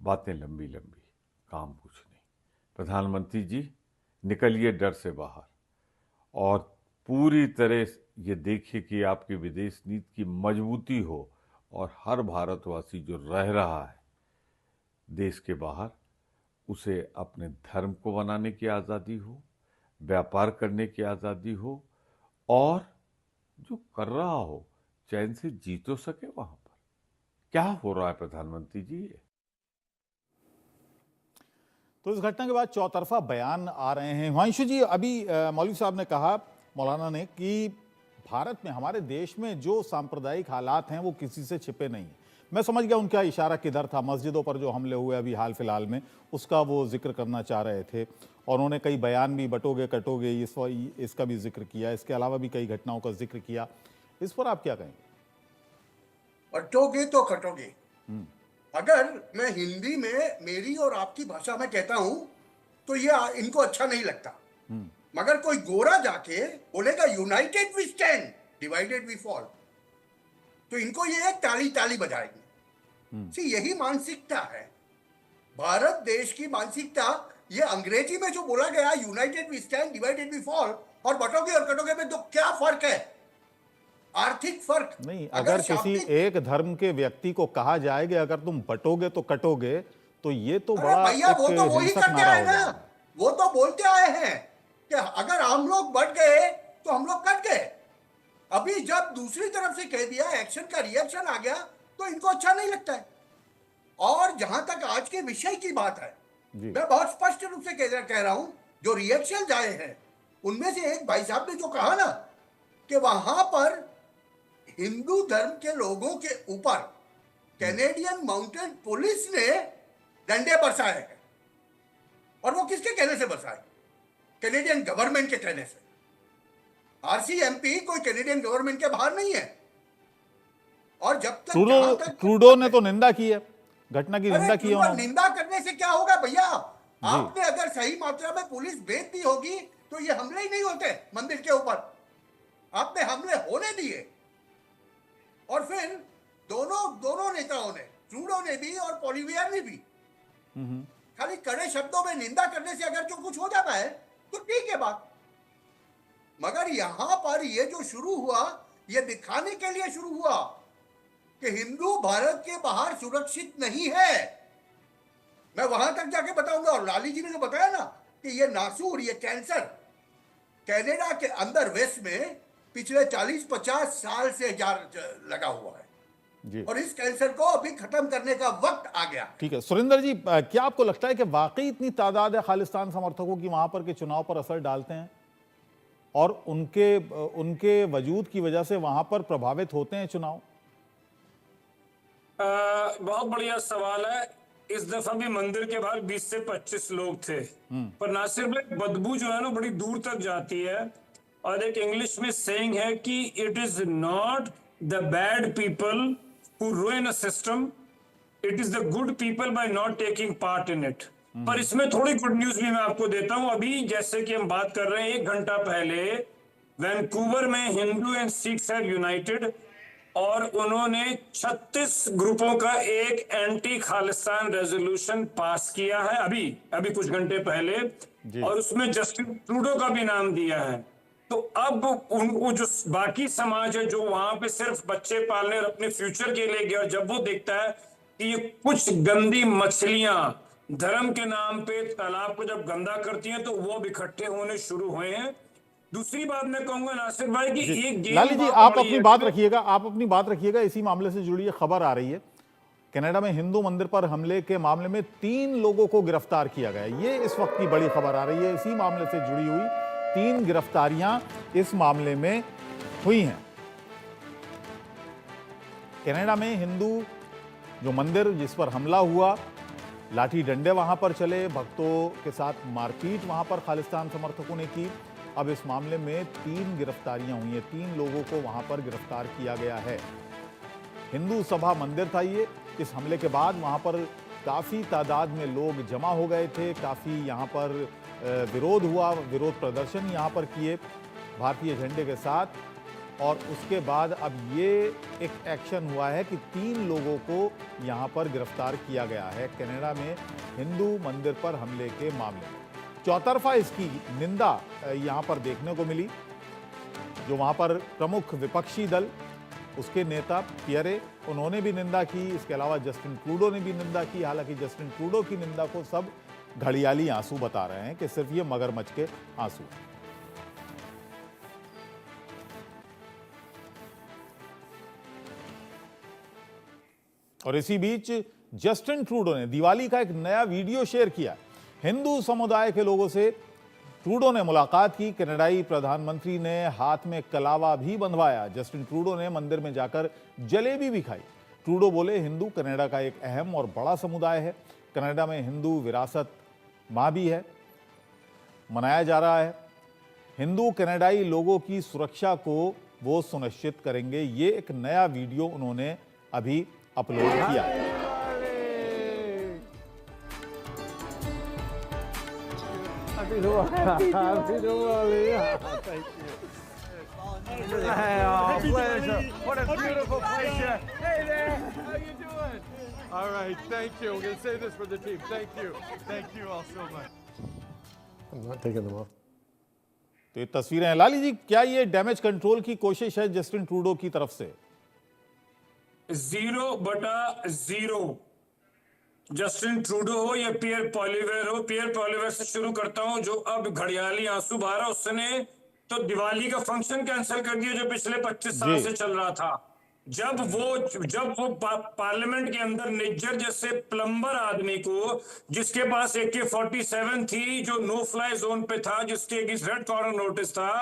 बातें लंबी लंबी, काम कुछ नहीं। प्रधानमंत्री जी, निकलिए डर से बाहर और पूरी तरह ये देखिए कि आपकी विदेश नीति की मजबूती हो और हर भारतवासी जो रह रहा है देश के बाहर, उसे अपने धर्म को बनाने की आज़ादी हो, व्यापार करने की आज़ादी हो और जो कर रहा हो चैन से जी तो सके। वहां पर क्या हो रहा है प्रधानमंत्री जी? तो इस घटना के बाद चौतरफा बयान आ रहे हैं। हिमांशु जी, अभी मौलवी साहब ने कहा, मौलाना ने, कि भारत में, हमारे देश में जो सांप्रदायिक हालात हैं वो किसी से छिपे नहीं हैं। मैं समझ गया उनका इशारा किधर था। मस्जिदों पर जो हमले हुए अभी हाल फिलहाल में, उसका वो जिक्र करना चाह रहे थे और उन्होंने कई बयान भी बटोगे कटोगे इसका भी जिक्र किया। इसके अलावा भी कई घटनाओं का जिक्र किया। इस पर आप क्या कहेंगे? बटोगे तो कटोगे। अगर मैं हिंदी में मेरी और आपकी भाषा में कहता हूं तो ये इनको अच्छा नहीं लगता, मगर कोई गोरा जाके बोलेगा united we stand, divided we fall, तो इनको ये ताली ताली बजाएंगे। यही मानसिकता है भारत देश की मानसिकता। ये अंग्रेजी में जो बोला गया united we stand, divided we fall, और बटोगे और कटोगे में तो क्या फर्क है? आर्थिक फर्क नहीं। अगर किसी एक धर्म के व्यक्ति को कहा जाए कि अगर तुम बटोगे तो कटोगे, तो ये तो बड़ा भैया वो तो वही करते आए ना, वो तो बोलते आए हैं कि अगर हम लोग बढ़ गए तो हम लोग कट गए। अभी जब दूसरी तरफ से कह दिया, एक्शन का रिएक्शन आ गया, तो इनको अच्छा नहीं लगता है। और जहां तक आज के विषय की बात है, मैं बहुत स्पष्ट रूप से कह रहा हूं, जो रिएक्शन आए हैं उनमें से एक भाई साहब ने जो कहा ना कि वहां पर हिंदू धर्म के लोगों के ऊपर कैनेडियन माउंटेन पुलिस ने डंडे बरसाए हैं, और वो किसके कहने से बरसाए? कैनेडियन गवर्नमेंट के कहने से। आरसीएमपी कोई कैनेडियन गवर्नमेंट के बाहर नहीं है। और जब तक ट्रूडो ने तो निंदा की है, घटना की निंदा की है। निंदा करने से क्या होगा भैया? आपने अगर सही मात्रा में पुलिस भेज दी होगी तो ये हमले ही नहीं होते मंदिर के ऊपर। आपने हमले होने दिए, और फिर दोनों नेताओं ने, ट्रूडो ने भी और पॉलिवियर ने भी, खाली कड़े शब्दों में निंदा करने से अगर जो कुछ हो जाता है तो ठीक है बात। मगर यहां पर ये जो शुरू हुआ, ये दिखाने के लिए शुरू हुआ कि हिंदू भारत के बाहर सुरक्षित नहीं है। मैं वहां तक जाके बताऊंगा। और लाली जी ने जो बताया ना कि ये नासूर, ये कैंसर कनाडा के अंदर वेस्ट में पिछले 40-50 साल से लगा हुआ है जी। और इस कैंसर को अभी खत्म करने का वक्त आ गया। ठीक है सुरेंद्र जी, क्या आपको लगता है कि वाकई इतनी तादाद है खालिस्तान समर्थकों की वहां पर, के चुनाव पर असर डालते हैं और उनके वजूद की वजह से वहां पर प्रभावित होते हैं चुनाव? बहुत बढ़िया सवाल है। इस दफा भी मंदिर के बाहर 20 से 25 लोग थे, पर नासिर भाई बदबू जो है ना बड़ी दूर तक जाती है। और एक इंग्लिश में सेइंग है कि it is not the bad people who ruin a system, it is the good people by not taking part in it. पर इसमें थोड़ी गुड न्यूज भी मैं आपको देता हूं। अभी जैसे कि हम बात कर रहे हैं, 1 घंटा पहले वैंकूवर में Hindu and Sikhs have United और उन्होंने 36 ग्रुपों का एक एंटी खालिस्तान रेजोल्यूशन पास किया है अभी कुछ घंटे पहले, और उसमें जस्टिन ट्रूडो का भी नाम दिया है। तो अब उनको जो बाकी समाज है जो वहां पे सिर्फ बच्चे पालने और अपने फ्यूचर के लिए गया, और जब वो देखता है कि ये कुछ गंदी मछलियां धर्म के नाम पे तालाब को जब गंदा करती हैं, तो वो अब इकट्ठे होने शुरू हुए हैं। दूसरी बात मैं कहूंगा नासिर भाई कि एक गेम लाली जी बहुत आप बड़ी अपनी है। बात रखिएगा। इसी मामले से जुड़ी ये खबर आ रही है, कनाडा में हिंदू मंदिर पर हमले के मामले में 3 लोगों को गिरफ्तार किया गया। ये इस वक्त की बड़ी खबर आ रही है। इसी मामले से जुड़ी हुई 3 गिरफ्तारियां इस मामले में हुई हैं। कनाडा में हिंदू जो मंदिर जिस पर हमला हुआ, लाठी डंडे वहां पर चले, भक्तों के साथ मारपीट वहां पर खालिस्तान समर्थकों ने की। अब इस मामले में 3 गिरफ्तारियां हुई हैं, 3 लोगों को वहां पर गिरफ्तार किया गया है। हिंदू सभा मंदिर था ये। इस हमले के बाद वहां पर काफी तादाद में लोग जमा हो गए थे, काफी यहां पर विरोध हुआ, विरोध प्रदर्शन यहां पर किए भारतीय झंडे के साथ। और उसके बाद अब ये एक एक्शन हुआ है कि 3 लोगों को यहां पर गिरफ्तार किया गया है कनाडा में हिंदू मंदिर पर हमले के मामले में। चौतरफा इसकी निंदा यहां पर देखने को मिली। जो वहां पर प्रमुख विपक्षी दल, उसके नेता पियरे, उन्होंने भी निंदा की। इसके अलावा जस्टिन ट्रूडो ने भी निंदा की। हालांकि जस्टिन ट्रूडो की निंदा को सब घड़ियाली आंसू बता रहे हैं कि सिर्फ ये मगरमच्छ के आंसू। और इसी बीच जस्टिन ट्रूडो ने दिवाली का एक नया वीडियो शेयर किया। हिंदू समुदाय के लोगों से ट्रूडो ने मुलाकात की। कनाडाई प्रधानमंत्री ने हाथ में कलावा भी बंधवाया। जस्टिन ट्रूडो ने मंदिर में जाकर जलेबी भी खाई। ट्रूडो बोले, हिंदू कनाडा का एक अहम और बड़ा समुदाय है। कनाडा में हिंदू विरासत माह भी है, मनाया जा रहा है। हिंदू कनाडाई लोगों की सुरक्षा को वो सुनिश्चित करेंगे। ये एक नया वीडियो उन्होंने अभी अपलोड किया। Pleasure. What a beautiful place here. Hey there. How you doing? All right. Thank you. We're going to save this for the team. Thank you. Thank you all so much. I'm not taking them off. तो ये तस्वीरें हैं। लाली जी, क्या ये damage control की कोशिश है Justin Trudeau की तरफ से? 0/0 जस्टिन ट्रूडो हो या पियर पॉलिवेर हो। पियर पॉलिवेर से शुरू करता हूं, जो अब घड़ियाली आंसू बहा। उसने तो दिवाली का फंक्शन कैंसिल कर दिया जो पिछले 25 साल से चल रहा था। जब वो पार्लियामेंट के अंदर निज्जर जैसे प्लम्बर आदमी को, जिसके पास AK-47 थी, जो नो फ्लाई जोन पे था, जिसके अगेंस्ट रेड कॉर्नर नोटिस था,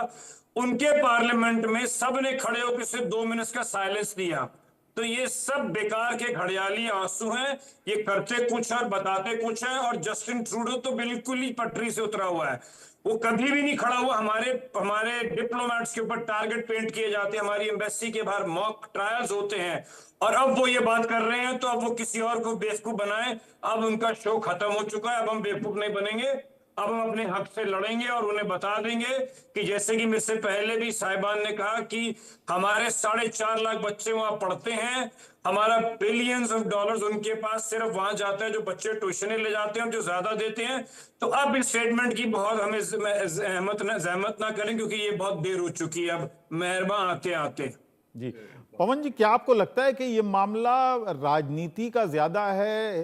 उनके पार्लियामेंट में सब ने खड़े होकर सिर्फ 2 मिनट का साइलेंस दिया। तो ये सब बेकार के घड़ियाली आंसू हैं। ये करते कुछ है और बताते कुछ है। और जस्टिन ट्रूडो तो बिल्कुल ही पटरी से उतरा हुआ है। वो कभी भी नहीं खड़ा हुआ। हमारे डिप्लोमेट्स के ऊपर टारगेट पेंट किए जाते हैं, हमारी एम्बेसी के बाहर मॉक ट्रायल्स होते हैं, और अब वो ये बात कर रहे हैं तो अब वो किसी और को बेवकूफ बनाए। अब उनका शो खत्म हो चुका है। अब हम बेवकूफ नहीं बनेंगे। अब हम अपने हक से लड़ेंगे और उन्हें बता देंगे कि जैसे कि मुझसे पहले भी साहिबान ने कहा कि हमारे 4.5 लाख बच्चे वहां पढ़ते हैं। हमारा बिलियंस ऑफ डॉलर्स उनके पास सिर्फ वहां जाता है जो बच्चे ट्यूशन ले जाते हैं और जो ज्यादा देते हैं। तो अब इस स्टेटमेंट की बहुत हमें जहमत ना करें, क्योंकि ये बहुत देर हो चुकी है अब मेहरबान आते आते। जी पवन जी, क्या आपको लगता है कि ये मामला राजनीति का ज्यादा है,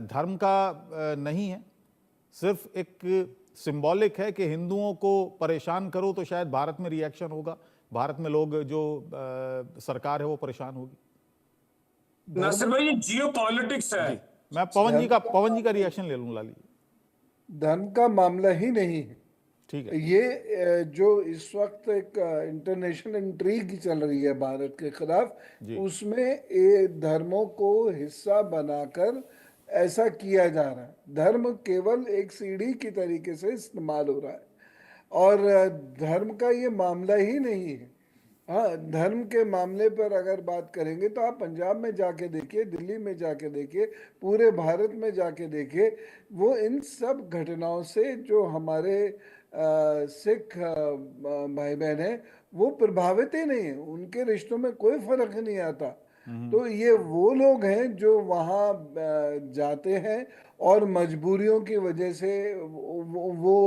धर्म का नहीं है? सिर्फ एक सिंबॉलिक है कि हिंदुओं को परेशान करो तो शायद भारत में रिएक्शन होगा, भारत में लोग जो सरकार है वो परेशान होगी। नासिर भाई, ये जियो पॉलिटिक्स है। मैं पवन जी का रिएक्शन ले लूं। लाली, धर्म का मामला ही नहीं है। ठीक है। ये जो इस वक्त एक इंटरनेशनल इंट्रीग चल रही है भारत के खिलाफ, उसमें ये धर्मों को हिस्सा बनाकर ऐसा किया जा रहा है। धर्म केवल एक सीढ़ी की तरीके से इस्तेमाल हो रहा है और धर्म का ये मामला ही नहीं है। हाँ, धर्म के मामले पर अगर बात करेंगे तो आप पंजाब में जाके देखिए, दिल्ली में जाके देखिए, पूरे भारत में जाके देखिए, वो इन सब घटनाओं से जो हमारे सिख भाई बहन हैं वो प्रभावित ही नहीं है, उनके रिश्तों में कोई फर्क नहीं आता। तो ये वो लोग हैं जो वहाँ जाते हैं और मजबूरियों की वजह से वो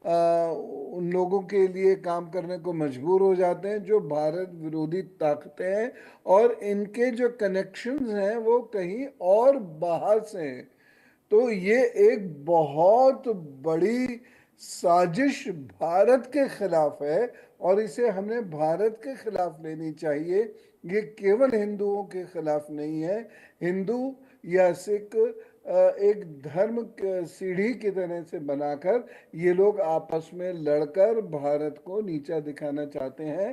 उन लोगों के लिए काम करने को मजबूर हो जाते हैं जो भारत विरोधी ताकतें हैं और इनके जो कनेक्शंस हैं वो कहीं और बाहर से हैं। तो ये एक बहुत बड़ी साजिश भारत के खिलाफ है और इसे हमें भारत के खिलाफ लेनी चाहिए। ये केवल हिंदुओं के खिलाफ नहीं है। हिंदू या सिख एक धर्म सीढ़ी की तरह से बनाकर ये लोग आपस में लड़कर भारत को नीचा दिखाना चाहते हैं।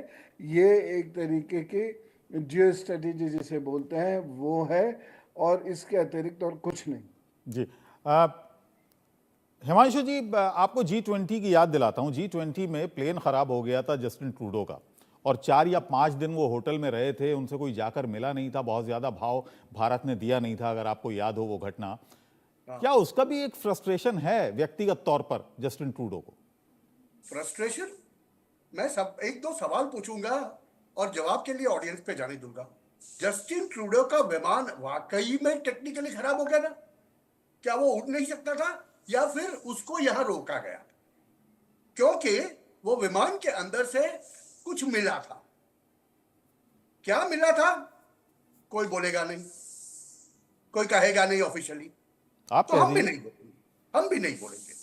ये एक तरीके की जियो स्ट्रेटेजी जिसे बोलते हैं वो है और इसके अतिरिक्त और कुछ नहीं। जी हिमांशु जी, आपको G20 की याद दिलाता हूं। G20 में प्लेन खराब हो गया था जस्टिन ट्रूडो का और 4 या 5 दिन वो होटल में रहे थे, उनसे कोई जाकर मिला नहीं था, बहुत ज्यादा भाव भारत ने दिया नहीं था, अगर आपको याद हो वो घटना। क्या उसका भी एक फ्रस्ट्रेशन है व्यक्तिगत तौर पर जस्टिन ट्रूडो को? फ्रस्ट्रेशन? मैं सब एक दो सवाल पूछूंगा और जवाब के लिए ऑडियंस पे जाने दूंगा। जस्टिन ट्रूडो का विमान वाकई में टेक्निकली खराब हो गया ना? क्या वो उड़ नहीं सकता था या फिर उसको यहां रोका गया? क्योंकि वो विमान के अंदर से कुछ मिला था। क्या मिला था कोई बोलेगा नहीं, कोई कहेगा नहीं ऑफिशियली, तो हम भी नहीं बोलेंगे।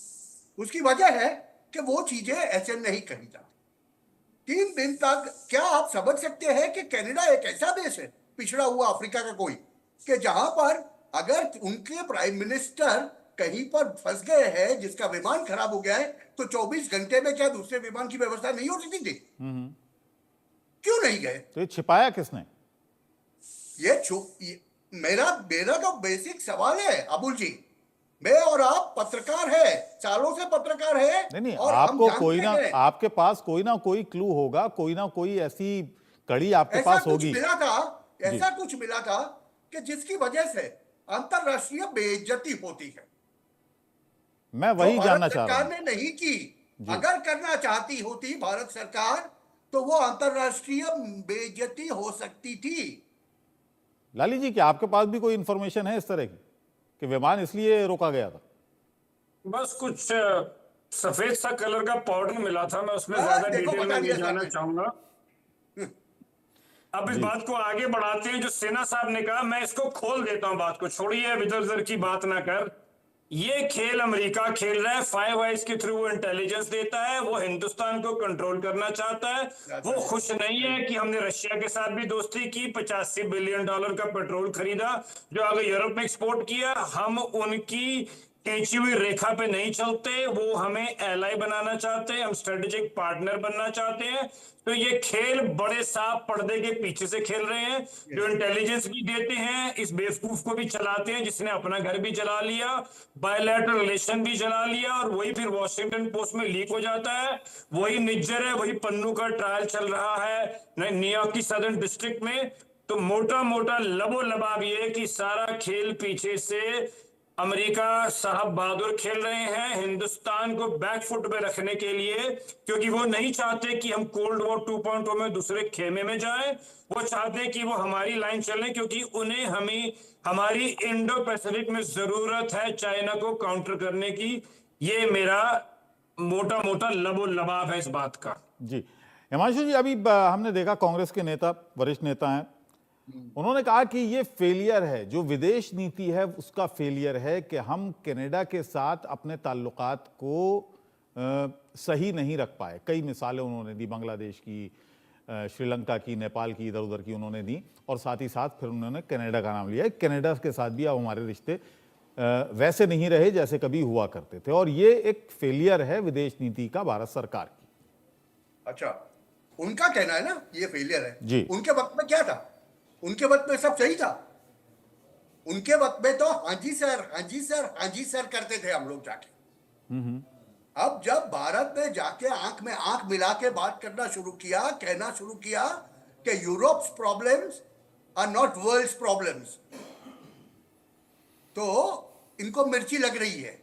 उसकी वजह है कि वो चीजें ऐसे नहीं कही जाती। 3 दिन तक क्या आप समझ सकते हैं कि कनाडा एक ऐसा देश है, पिछड़ा हुआ अफ्रीका का कोई, कि जहां पर अगर उनके प्राइम मिनिस्टर कहीं पर फंस गए हैं जिसका विमान खराब हो गया है तो 24 घंटे में क्या दूसरे विमान की व्यवस्था नहीं हो सकती थी? क्यों नहीं गए? तो ये छिपाया किसने? मेरा तो बेसिक सवाल है अबुल जी, मैं और आप पत्रकार है, सालों से पत्रकार है। नहीं, और आपको कोई ना, आपके पास कोई ना कोई क्लू होगा, कोई ना कोई ऐसी कड़ी आपके पास होगी। ऐसा कुछ मिला था कि जिसकी वजह से अंतरराष्ट्रीय बेइज्जती होती है। मैं वही जानना चाह रहा हूं। सरकार ने नहीं की। अगर करना चाहती होती भारत सरकार तो वो अंतरराष्ट्रीय बेइज्जती हो सकती थी। लाली जी, क्या आपके पास भी कोई इंफॉर्मेशन है इस तरह की कि विमान इसलिए रोका गया था? बस कुछ सफेद सा कलर का पाउडर मिला था, मैं उसमें ज्यादा डिटेल में नहीं जाना चाहूंगा। अब इस बात को आगे बढ़ाते हैं। जो सेना साहब ने कहा, मैं इसको खोल देता हूं बात को, छोड़िए इधर उधर की बात ना कर। ये खेल अमेरिका खेल रहा है, 5 आइज के थ्रू वो इंटेलिजेंस देता है, वो हिंदुस्तान को कंट्रोल करना चाहता है। वो खुश नहीं है कि हमने रशिया के साथ भी दोस्ती की, $85 बिलियन का पेट्रोल खरीदा जो आगे यूरोप में एक्सपोर्ट किया। हम उनकी खींची हुई रेखा पे नहीं चलते, वो हमें एलाई बनाना चाहते हैं, हम स्ट्रेटेजिक पार्टनर बनना चाहते हैं। तो ये खेल बड़े साफ पर्दे के पीछे से खेल रहे हैं। जो इंटेलिजेंस भी देते हैं, इस बेवकूफ को भी चलाते हैं जिसने अपना घर भी जला लिया, बायलैटरल रिलेशन भी जला लिया, और वही फिर वॉशिंगटन पोस्ट में लीक हो जाता है। वही निज्जर है, वही पन्नू का ट्रायल चल रहा है न्यूयॉर्क की सदर्न डिस्ट्रिक्ट में। तो मोटा मोटा लबो लबाब ये कि सारा खेल पीछे से अमेरिका साहब बहादुर खेल रहे हैं हिंदुस्तान को बैकफुट में रखने के लिए, क्योंकि वो नहीं चाहते कि हम कोल्ड वॉर 2.0 में दूसरे खेमे में जाएं। वो चाहते हैं कि वो हमारी लाइन चलें, क्योंकि उन्हें हमारी इंडो पैसिफिक में जरूरत है चाइना को काउंटर करने की। ये मेरा मोटा मोटा लबो लबाब है इस बात का। जी हिमांशु जी, अभी हमने देखा कांग्रेस के नेता, वरिष्ठ नेता हैं, उन्होंने कहा कि ये फेलियर है, जो विदेश नीति है उसका फेलियर है कि हम कनाडा के साथ अपने ताल्लुकात को सही नहीं रख पाए। कई मिसालें उन्होंने दी, बांग्लादेश की, श्रीलंका की, नेपाल की, इधर उधर की उन्होंने दी, और साथ ही साथ फिर उन्होंने कनाडा का नाम लिया। कनाडा के साथ भी अब हमारे रिश्ते वैसे नहीं रहे जैसे कभी हुआ करते थे, और ये एक फेलियर है विदेश नीति का भारत सरकार की। अच्छा, उनका कहना है ना ये फेलियर है जी। उनके वक्त में क्या था? उनके वक्त में सब सही था। उनके वक्त में तो हाँ जी सर, हाँ जी सर, हाँ जी सर करते थे हम लोग जाके। अब जब भारत ने जाके आंख में आंख मिला के बात करना शुरू किया, कहना शुरू किया कि Europe's problems are not world's problems, तो इनको मिर्ची लग रही है।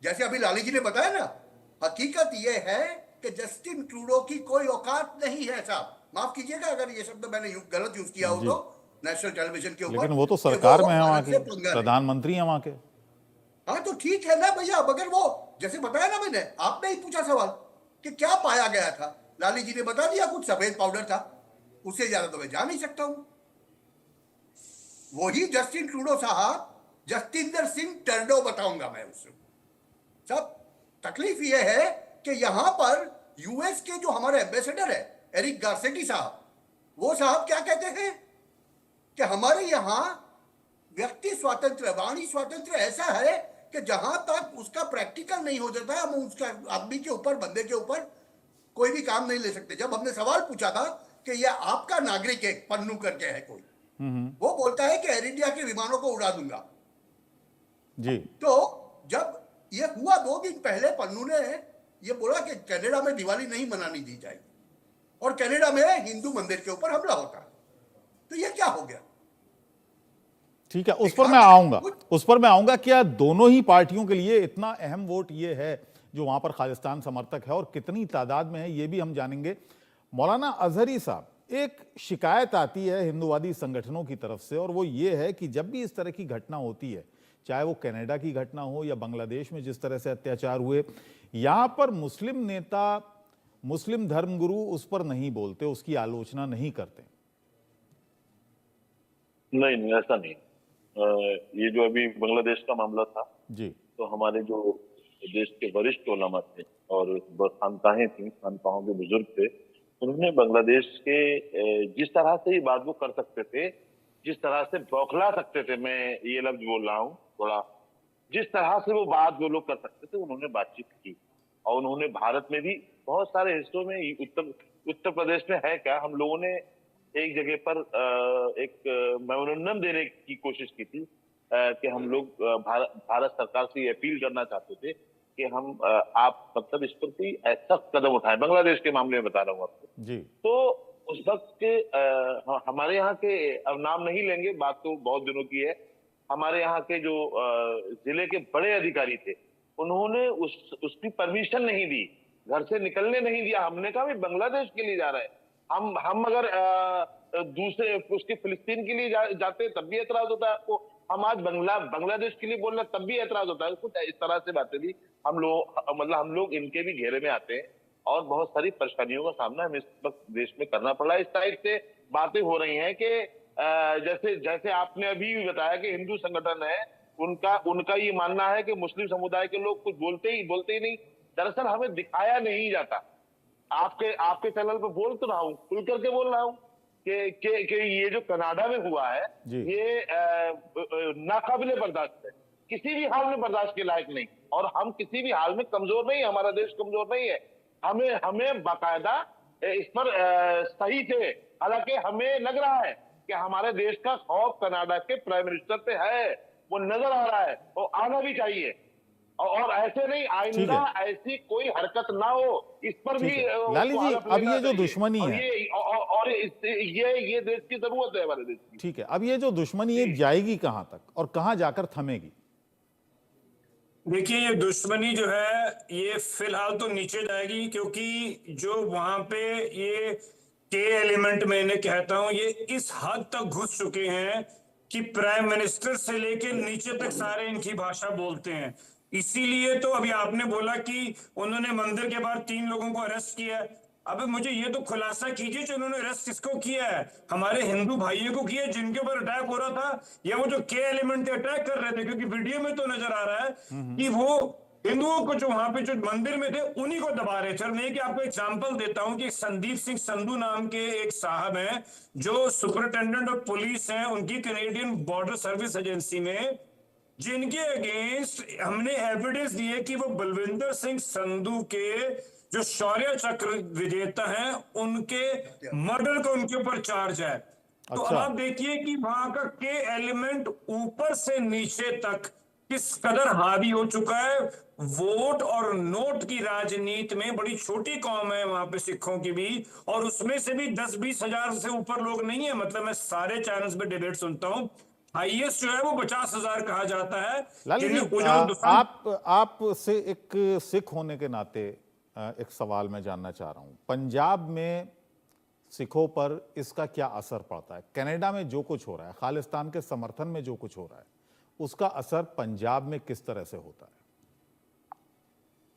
जैसे अभी लाली जी ने बताया ना, हकीकत यह है कि जस्टिन ट्रूडो की कोई औकात नहीं है साहब। माफ कीजिएगा अगर ये शब्द मैंने गलत यूज किया हो तो नेशनल टेलीविजन के ऊपर, लेकिन वो तो सरकार में है, वहां भारत के से पंगा ले। प्रधानमंत्री हैं वहां के। हाँ तो ठीक है ना भैया, मगर वो जैसे बताया ना मैंने, आपने ही पूछा सवाल कि क्या पाया गया था, लाली जी ने बता दिया कुछ सफेद पाउडर था, उससे ज्यादा तो मैं जा नहीं सकता हूं। वही जस्टिन ट्रूडो साहब, जस्टिंदर सिंह टर्डो बताऊंगा मैं उससे। सब तकलीफ यह है कि यहां पर यूएस के जो हमारे एम्बेसडर है एरिक गार्सेटी साहब, वो साहब क्या कहते हैं कि हमारे यहां व्यक्ति स्वातंत्र, वाणी स्वातंत्र ऐसा है कि जहां तक उसका प्रैक्टिकल नहीं हो जाता हम उसका आदमी के ऊपर, बंदे के ऊपर कोई भी काम नहीं ले सकते। जब हमने सवाल पूछा था कि यह आपका नागरिक है, पन्नू करके है कोई, वो बोलता है कि एयर इंडिया के विमानों को उड़ा दूंगा जी। तो जब ये हुआ 2 दिन पहले, पन्नू ने ये बोला कि कनाडा में दिवाली नहीं मनानी दी जाएगी और कनाडा में हिंदू मंदिर के ऊपर हमला होता है, तो ये क्या हो गया? ठीक है, उस पर मैं आऊंगा। क्या दोनों ही पार्टियों के लिए इतना अहम वोट ये है जो वहां पर खालिस्तान समर्थक है, और कितनी तादाद में है ये भी हम जानेंगे। मौलाना अजहरी साहब, एक शिकायत आती है हिंदूवादी संगठनों की तरफ से, और वो ये है कि जब भी इस तरह की घटना होती है, चाहे वो कनाडा की घटना हो या बांग्लादेश में जिस तरह से अत्याचार हुए, यहां पर मुस्लिम नेता, मुस्लिम धर्मगुरु उस पर नहीं बोलते, उसकी आलोचना नहीं करते। नहीं, ऐसा नहीं। ये जो अभी बांग्लादेश का मामला था जी, तो हमारे जो देश के वरिष्ठ उलमा थे और खानकाहें थी, खानकाहों के बुजुर्ग थे, उन्होंने बांग्लादेश के जिस तरह से ये बात वो कर सकते थे, जिस तरह से बौखला सकते थे, मैं ये लफ्ज बोल रहा हूँ थोड़ा, जिस तरह से वो बात वो लोग कर सकते थे, उन्होंने बातचीत की। और उन्होंने भारत में भी बहुत सारे हिस्सों में, उत्तर प्रदेश में है क्या, हम लोगों ने एक जगह पर एक मेमोरेंडम देने की कोशिश की थी कि हम लोग भारत सरकार से अपील करना चाहते थे कि हम आप मतलब इस पर कोई ऐसा कदम उठाएं। बांग्लादेश के मामले में बता रहा हूँ आपको जी। तो उस वक्त के हमारे यहाँ के, अब नाम नहीं लेंगे, बात तो बहुत दिनों की है, हमारे यहाँ के जो जिले के बड़े अधिकारी थे, उन्होंने उसकी परमिशन नहीं दी, घर से निकलने नहीं दिया। हमने कहा भाई बांग्लादेश के लिए जा रहा है, हम अगर दूसरे उसके फिलिस्तीन के लिए जाते तब भी एतराज होता है आपको, हम आज बांग्लादेश के लिए बोल रहे तब भी एतराज होता है। कुछ इस तरह से बातें भी हम लोग इनके भी घेरे में आते हैं और बहुत सारी परेशानियों का सामना हमें इस वक्त देश में करना पड़ा। इस टाइप से बातें हो रही हैं कि जैसे आपने अभी भी बताया कि हिंदू संगठन है, उनका ये मानना है कि मुस्लिम समुदाय के लोग कुछ बोलते ही नहीं। दरअसल हमें दिखाया नहीं जाता। आपके चैनल पे बोल तो रहा हूँ, खुल करके बोल रहा हूँ कि ये जो कनाडा में हुआ है ये नाकाबिले बर्दाश्त है, किसी भी हाल में बर्दाश्त के लायक नहीं। और हम किसी भी हाल में कमजोर नहीं, हमारा देश कमजोर नहीं है। हमें बाकायदा इस पर सही से, हालांकि हमें लग रहा है कि हमारे देश का खौफ कनाडा के प्राइम मिनिस्टर पे है, वो नजर आ रहा है, वो आना भी चाहिए। और ऐसे नहीं, आइंदा ऐसी कोई हरकत ना हो, इस पर भी लाली जी, अब ये जो दुश्मनी है ये देश की जरूरत है, हमारे देश की। ठीक है, अब ये जो दुश्मनी है जाएगी कहां तक और कहां जाकर थमेगी? देखिए, ये दुश्मनी जो है ये फिलहाल तो नीचे जाएगी, क्योंकि जो वहां पे ये के एलिमेंट में इन्हें कहता हूं, ये इस हद तक घुस चुके हैं कि प्राइम मिनिस्टर से लेकर नीचे तक सारे इनकी भाषा बोलते हैं। इसीलिए तो अभी आपने बोला कि उन्होंने मंदिर के बाहर 3 लोगों को अरेस्ट किया है। अबे मुझे ये तो खुलासा कीजिए कि उन्होंने अरेस्ट किसको किया है? हमारे हिंदू भाइयों को किया जिनके ऊपर अटैक हो रहा था, या वो जो के एलिमेंट अटैक कर रहे थे? क्योंकि वीडियो में तो नजर आ रहा है कि वो हिंदुओं को जो वहां पे जो मंदिर में थे उन्हीं को दबा रहे थे। मैं कि आपको एग्जांपल देता हूं कि संदीप सिंह संधू नाम के एक साहब हैं जो सुपरिटेंडेंट ऑफ पुलिस हैं उनकी कनेडियन बॉर्डर सर्विस एजेंसी में, जिनके अगेंस्ट हमने एविडेंस दिए कि वो बलविंदर सिंह संधू के जो शौर्य चक्र विजेता हैं उनके मर्डर का उनके ऊपर चार्ज है। तो अब आप देखिए कि वहां का के एलिमेंट ऊपर से नीचे तक किस कदर हावी हो चुका है। वोट और नोट की राजनीति में बड़ी छोटी कौम है वहां पे सिखों की भी, और उसमें से भी 10-20 हजार से ऊपर लोग नहीं है। मतलब मैं सारे चैनल्स पे डिबेट सुनता हूं, हाईएस्ट जो है वो 50,000 कहा जाता है। लालू जी, जिन्हें उजड़ो दुश्मन आप से एक सिख होने के नाते एक सवाल मैं जानना चाह रहा हूं। पंजाब में सिखों पर इसका क्या असर पड़ता है? कनाडा में जो कुछ हो रहा है, खालिस्तान के समर्थन में जो कुछ हो रहा है, उसका असर पंजाब में किस तरह से होता है?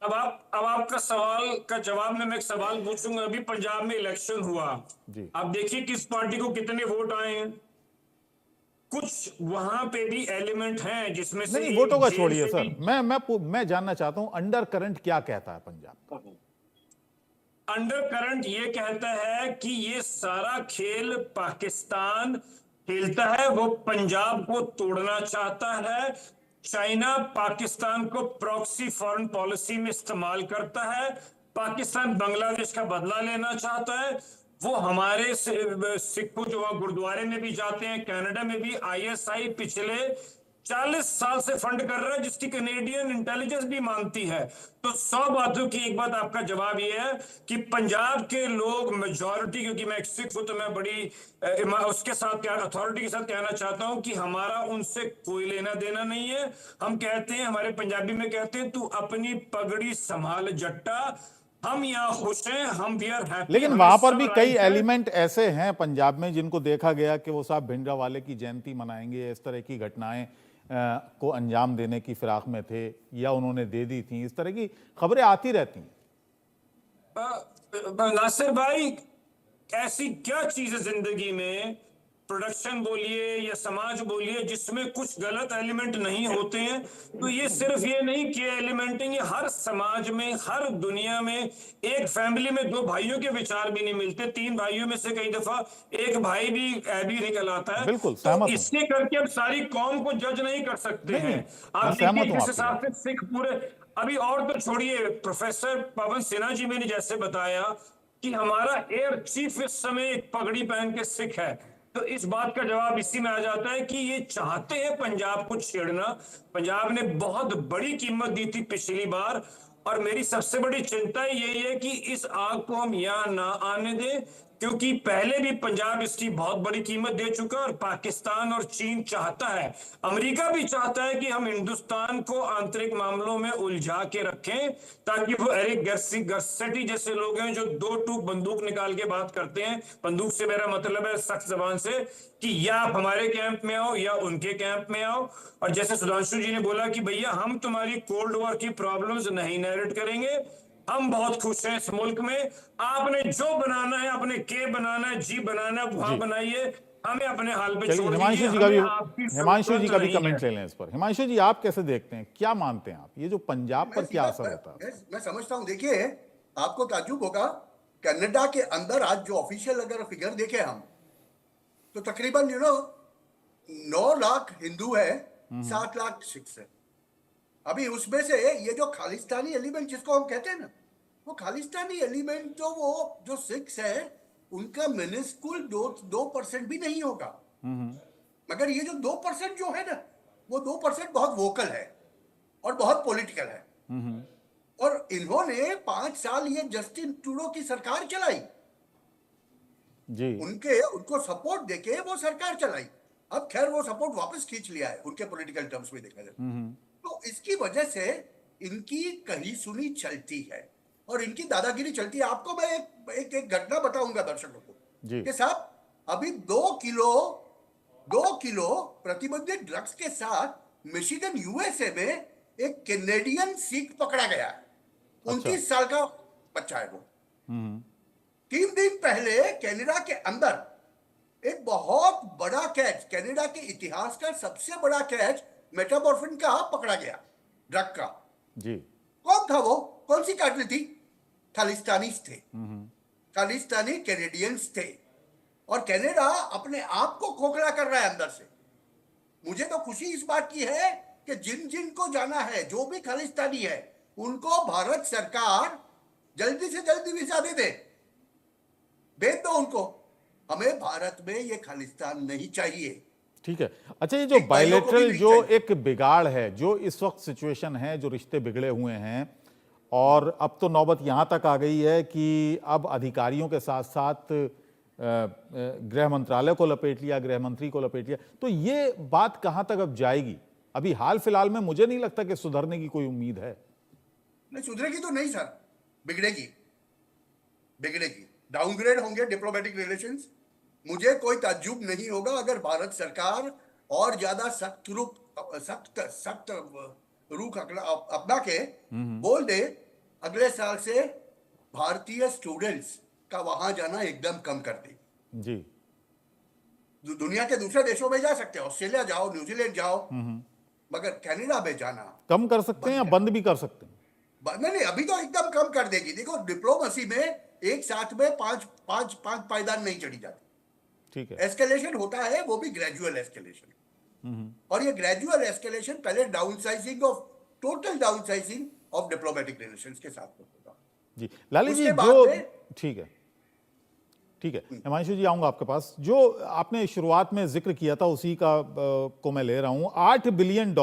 अब आपका सवाल का जवाब में मैं एक सवाल पूछूंगा। अभी पंजाब में इलेक्शन हुआ जी, आप देखिए किस पार्टी को कितने वोट आए हैं। कुछ वहां पे भी एलिमेंट हैं जिसमें से नहीं, एक वोटों का जेल छोड़िए से सर, भी- मैं जानना चाहता हूं अंडर करंट क्या कहता है पंजाब का? अंडर करंट ये कहता है कि ये सारा खेल पाकिस्तान खेलता है, वो पंजाब को तोड़ना चाहता है। चाइना पाकिस्तान को प्रॉक्सी फॉरेन पॉलिसी में इस्तेमाल करता है। पाकिस्तान बांग्लादेश का बदला लेना चाहता है। वो हमारे सिखों जो वहां गुरुद्वारे में भी जाते हैं, कनाडा में भी आईएसआई पिछले 40 साल से फंड कर रहा है, जिसकी कैनेडियन इंटेलिजेंस भी मानती है। तो 100 बातों की एक बात आपका जवाब ये है कि पंजाब के लोग मेजॉरिटी, क्योंकि मैं एक सिख हूं तो मैं बड़ी उसके साथ अथॉरिटी के साथ कहना चाहता हूं कि हमारा उनसे कोई लेना देना नहीं है। हम कहते हैं, हमारे पंजाबी में कहते हैं, तू अपनी पगड़ी संभाल जट्टा, हम यहाँ खुश हैं, हम भी आर हैप्पी। लेकिन वहां पर भी कई एलिमेंट ऐसे हैं पंजाब में जिनको देखा गया कि वो साहब भिंडरावाले की जयंती मनाएंगे, इस तरह की घटनाएं को अंजाम देने की फिराक में थे या उन्होंने दे दी थी। इस तरह की खबरें आती रहती हैं। नासिर भाई, ऐसी क्या चीज है जिंदगी में, प्रोडक्शन बोलिए या समाज बोलिए, जिसमें कुछ गलत एलिमेंट नहीं होते हैं? तो ये सिर्फ ये नहीं कि एलिमेंट है, ये हर समाज में, हर दुनिया में। एक फैमिली में 2 भाइयों के विचार भी नहीं मिलते, 3 भाइयों में से कई दफा एक भाई भी ऐबी निकल आता है। बिल्कुल तो सहमत हूं। इसके करके अब सारी कौम को जज नहीं कर सकते नहीं, हैं। मैं आप सहमत देखिए हूं जिस आपकी हिसाब से सिख पूरे, अभी और तो छोड़िए, प्रोफेसर पवन सिन्हा जी ने जैसे बताया कि हमारा एयर चीफ इस समय एक पगड़ी पहन के सिख है। तो इस बात का जवाब इसी में आ जाता है कि ये चाहते हैं पंजाब को छेड़ना। पंजाब ने बहुत बड़ी कीमत दी थी पिछली बार, और मेरी सबसे बड़ी चिंता यही है कि इस आग को हम यहां ना आने दें, क्योंकि पहले भी पंजाब इसकी बहुत बड़ी कीमत दे चुका है। और पाकिस्तान और चीन चाहता है, अमेरिका भी चाहता है कि हम हिंदुस्तान को आंतरिक मामलों में उलझा के रखें, ताकि वो एरिक गर्सेटी जैसे लोग हैं जो 2 टूक बंदूक निकाल के बात करते हैं। बंदूक से मेरा मतलब है सख्त जबान से, कि या आप हमारे कैंप में आओ या उनके कैंप में आओ। और जैसे सुधांशु जी ने बोला कि भैया हम तुम्हारी कोल्ड वॉर की प्रॉब्लम्स नहीं नैरेट करेंगे, हम बहुत खुश हैं इस मुल्क में। आपने जो बनाना है, अपने के बनाना है, जी बनाना है, वहां बनाइए, हमें अपने हाल पे छोड़ दीजिए। हिमांशु जी का भी कमेंट ले लें इस पर। हिमांशु जी, आप कैसे देखते हैं, क्या मानते हैं आप, ये जो पंजाब पर क्या असर होता है? मैं समझता हूं, देखिए आपको ताज्जुब होगा, कनाडा के अंदर आज जो ऑफिशियल अगर फिगर देखें हम, तो तकरीबन 9 लाख हिंदू है, 7 लाख सिख है। अभी उसमें से ये जो खालिस्तानी एलिमेंट जिसको हम कहते हैं ना, वो खालिस्तानी एलिमेंट तो वो जो सिख्स है उनका मिनिस्कुल 2% भी नहीं होगा। मगर ये जो 2% जो है ना, वो 2% बहुत वोकल है और बहुत पॉलिटिकल है। और इन्होंने 5 साल ये जस्टिन ट्रूडो की सरकार चलाई जी, उनको सपोर्ट देके वो सरकार चलाई। अब खैर वो सपोर्ट वापस खींच लिया है उनके पॉलिटिकल टर्म्स में देखा जाए तो इसकी वजह से इनकी कही सुनी चलती है और इनकी दादागिरी चलती है। आपको मैं एक घटना बताऊंगा दर्शकों को कि साहब अभी 2 किलो प्रतिबंधित ड्रग्स के साथ मिशिगन यूएसए में एक कैनेडियन सिख पकड़ा गया है। 29 साल का बच्चा है वो। 3 दिन पहले कनाडा के अंदर एक बहुत बड़ा कैच, कनाडा के इतिहास का सबसे बड़ा कैच मेटामॉर्फिन का पकड़ा गया, ड्रग का। जी, कौन था वो? कौन सी कार्टल थी? खालिस्तानीज थे, खालिस्तानी कैनेडियंस थे। और कनाडा अपने आप को खोखला कर रहा है अंदर से। मुझे तो खुशी इस बात की है कि जिन जिन को जाना है, जो भी खालिस्तानी है, उनको भारत सरकार जल्दी से जल्दी वीजा दे दे, भेज दो उनको। हमें भारत में ये खालिस्तान नहीं चाहिए। ठीक है। अच्छा, ये जो एक भाइयों को भी बायलेटरल नहीं जो चाहिए। एक बिगाड़ है, जो इस वक्त सिचुएशन है, जो रिश्ते बिगड़े हुए हैं, और अब तो नौबत यहां तक आ गई है कि अब अधिकारियों के साथ साथ गृह मंत्रालय को लपेट लिया, गृह मंत्री को लपेट लिया, तो ये बात कहां तक अब जाएगी? अभी हाल फिलहाल में मुझे नहीं लगता कि सुधरने की कोई उम्मीद है। नहीं, सुधरेगी तो नहीं सर, बिगड़ेगी, बिगड़ेगी, डाउनग्रेड होंगे डिप्लोमेटिक रिलेशंस। मुझे कोई ताज्जुब नहीं होगा अगर भारत सरकार और ज्यादा सख्त रुख अपना के बोल दे अगले साल से भारतीय स्टूडेंट्स का वहां जाना एकदम कम कर दे। जी, दुनिया के दूसरे देशों में जा सकते हैं, ऑस्ट्रेलिया जाओ, न्यूजीलैंड जाओ, मगर कनाडा में जाना कम कर सकते हैं या बंद भी कर सकते हैं? नहीं, अभी तो एकदम कम कर देगी। देखो, डिप्लोमेसी में एक साथ में पांच पायदान नहीं चढ़ी जाती। ठीक है, एस्केलेशन होता है, वो भी ग्रेजुअल एस्केलेशन, और ये ग्रेजुअल एस्केलेशन पहले total downsizing of diplomatic relations के साथ होगा। जी लाली जी, उसके बाद जो में- ठीक है, ठीक है, हिमांशु जी आऊंगा आपके पास। जो आपने शुरुआत में जिक्र किया था उसी का को मैं ले रहा हूं। $8 बिलियन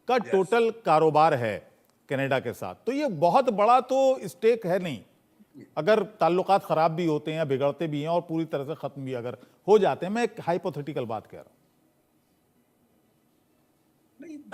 का टोटल कारोबार है कनाडा के साथ, तो ये बहुत बड़ा तो स्टेक है नहीं। अगर ताल्लुकात खराब भी होते हैं, बिगड़ते भी हैं और पूरी तरह से खत्म भी अगर हो जाते हैं, मैं एक हाइपोथेटिकल बात कह रहा हूं।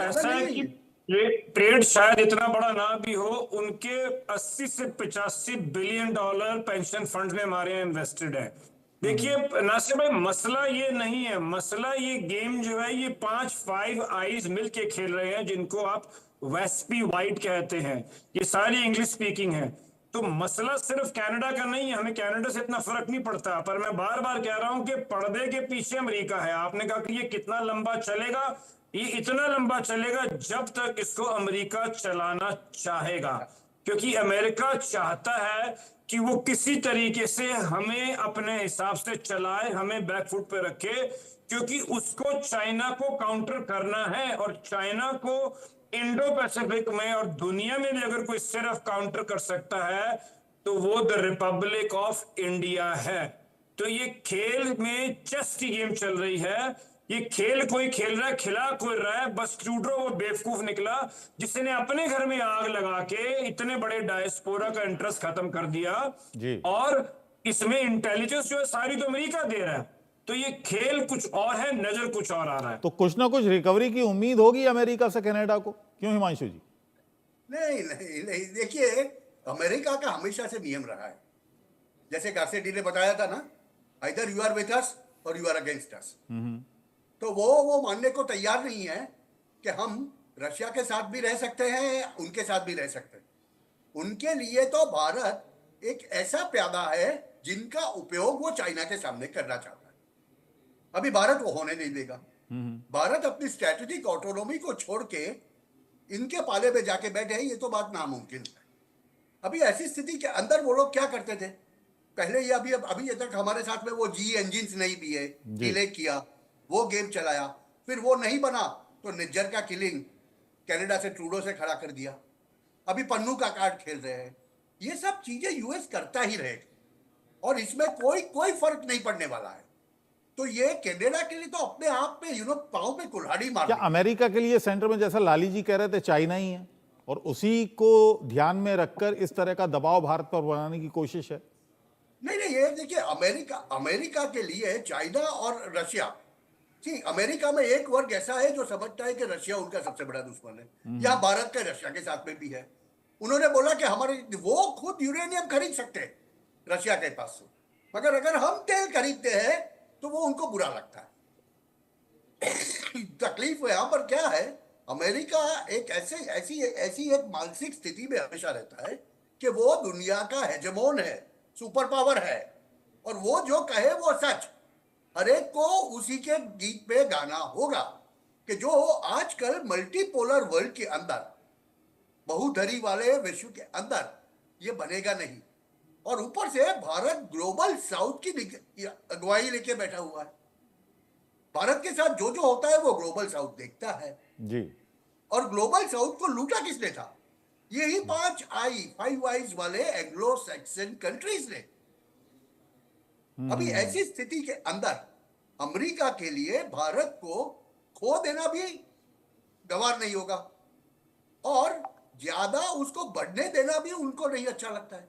ऐसा है कि ये ट्रेड शायद इतना बड़ा ना भी हो, उनके 80 से 85 बिलियन डॉलर पेंशन फंड में हमारे यहाँ इन्वेस्टेड है। देखिए नासिर भाई, मसला ये नहीं है, मसला ये गेम जो है ये 5 आईज मिलके खेल रहे हैं, जिनको आप वेस्पी वाइट कहते हैं। ये सारी इंग्लिश स्पीकिंग है। तो मसला सिर्फ कनाडा का नहीं है, हमें कनाडा से इतना फर्क नहीं पड़ता, पर मैं बार बार कह रहा हूं कि पर्दे के पीछे अमेरिका है। आपने कहा कि ये कितना लंबा चलेगा, ये इतना लंबा चलेगा जब तक इसको अमेरिका चलाना चाहेगा, क्योंकि अमेरिका चाहता है कि वो किसी तरीके से हमें अपने हिसाब से चलाए, हमें बैकफुट पे रखे, क्योंकि उसको चाइना को काउंटर करना है। और चाइना को इंडो पैसिफिक में और दुनिया में भी अगर कोई सिर्फ काउंटर कर सकता है तो वो द रिपब्लिक ऑफ इंडिया है। तो ये खेल में चेस की गेम चल रही है। ये खेल कोई खेल रहा है, खिला कोई रहा है। बस ट्रूडो वो बेवकूफ निकला जिसने अपने घर में आग लगा के इतने बड़े डायस्पोरा का इंटरेस्ट खत्म कर दिया जी। और इसमें इंटेलिजेंस जो है सारी तो अमेरिका दे रहा है। तो ये खेल कुछ और है, नजर कुछ और आ रहा है। तो कुछ ना कुछ रिकवरी की उम्मीद होगी अमेरिका से कनाडा को, क्यों हिमांशु जी? नहीं नहीं नहीं, देखिए अमेरिका का हमेशा से नियम रहा है, जैसे गार्सेटी ने बताया था ना, either you are with us or you are against us. तो वो मानने को तैयार नहीं है कि हम रशिया के साथ भी रह सकते हैं, उनके साथ भी रह सकते हैं। उनके लिए तो भारत एक ऐसा प्यादा है जिनका उपयोग वो चाइना के सामने करना चाहता है। अभी भारत वो होने नहीं देगा। भारत अपनी स्ट्रेटेजिक ऑटोनॉमी को छोड़ के इनके पाले में जाके बैठे हैं, ये तो बात नामुमकिन है। अभी ऐसी स्थिति के अंदर वो लोग क्या करते थे पहले, ये अभी ये तक हमारे साथ में वो जी इंजिन नहीं भी है, डिले किया, वो गेम चलाया, फिर वो नहीं बना तो निज्जर का किलिंग कनाडा से ट्रूडो से खड़ा कर दिया। अभी पन्नू का कार्ड खेल रहे हैं। ये सब चीजें यूएस करता ही रहेगा और इसमें कोई फर्क नहीं पड़ने वाला है। तो ये कनाडा के लिए तो अपने आप में पांव पे कुल्हाड़ी मार। क्या अमेरिका के लिए सेंटर में, जैसा लाली जी कह रहे थे, चाइना ही है और उसी को ध्यान में रखकर इस तरह का दबाव भारत पर बनाने की कोशिश है? नहीं, ये देखिए, अमेरिका के लिए चाइना और रशिया, ठीक, अमेरिका में एक वर्ग ऐसा है जो समझता है कि रशिया उनका सबसे बड़ा दुश्मन है। यहाँ भारत का रशिया के साथ में भी है। उन्होंने बोला कि वो खुद यूरेनियम खरीद सकते हैं रशिया के पास से, मगर अगर हम तेल खरीदते हैं तो वो उनको बुरा लगता है। तकलीफ यहां पर क्या है, अमेरिका एक ऐसी एक मानसिक स्थिति में हमेशा रहता है कि वो दुनिया का हेजेमोन है, सुपर पावर है, और वो जो कहे वो सच। हर एक को उसी के गीत पे गाना होगा कि जो आजकल मल्टीपोलर वर्ल्ड के अंदर, बहुधरी वाले विश्व के अंदर ये बनेगा नहीं। और ऊपर से भारत ग्लोबल साउथ की अगुवाई लेके बैठा हुआ है। भारत के साथ जो होता है वो ग्लोबल साउथ देखता है जी। और ग्लोबल साउथ को लूटा किसने था? यही 5 आईज वाले एंग्लो सैक्सन कंट्रीज ने। अभी ऐसी स्थिति के अंदर अमेरिका के लिए भारत को खो देना भी गवार नहीं होगा और ज्यादा उसको बढ़ने देना भी उनको नहीं अच्छा लगता है।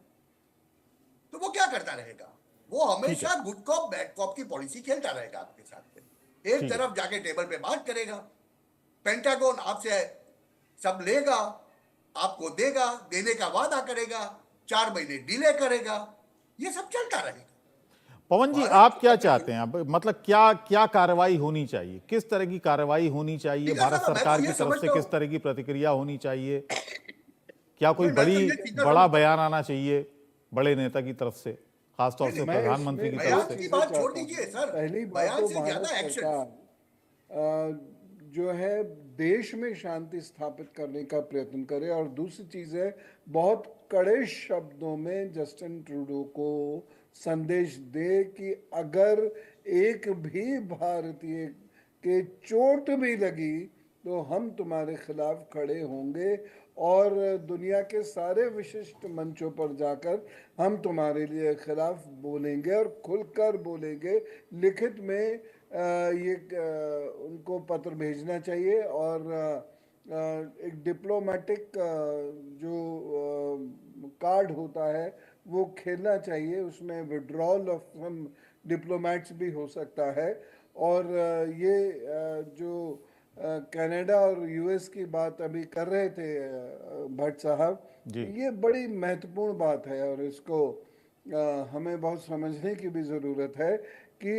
तो वो क्या करता रहेगा? वो हमेशा गुड कॉप बैड कॉप की पॉलिसी खेलता रहेगा आपके साथ में। एक तरफ जाके टेबल पे बात करेगा, पेंटागन आपसे सब लेगा, आपको देगा, देने का वादा करेगा, 4 महीने डिले करेगा, ये सब चलता रहेगा। पवन जी, आप क्या चाहते हैं? अब मतलब क्या कार्रवाई होनी चाहिए? किस तरह की कार्रवाई होनी चाहिए? भारत सरकार की तरफ से किस तरह की प्रतिक्रिया होनी चाहिए? क्या कोई बड़ा बयान आना चाहिए बड़े नेता की तरफ से, खासतौर से प्रधानमंत्री की तरफ से? बात छोड़ दीजिए सर, पहली बात बयान तो से भारत ज्यादा एक्शन सरकार जो है देश में शांति स्थापित करने का प्रयत्न करे, और दूसरी चीज है बहुत कड़े शब्दों में जस्टिन ट्रूडो को संदेश दे कि अगर एक भी भारतीय के चोट भी लगी तो हम तुम्हारे खिलाफ खड़े होंगे और दुनिया के सारे विशिष्ट मंचों पर जाकर हम तुम्हारे लिए खिलाफ बोलेंगे और खुलकर बोलेंगे। लिखित में ये उनको पत्र भेजना चाहिए और एक डिप्लोमेटिक जो कार्ड होता है वो खेलना चाहिए, उसमें विड्रॉल ऑफ सम डिप्लोमेट्स भी हो सकता है। और ये जो कनाडा और यूएस की बात अभी कर रहे थे भट्ट साहब, ये बड़ी महत्वपूर्ण बात है और इसको हमें बहुत समझने की भी ज़रूरत है कि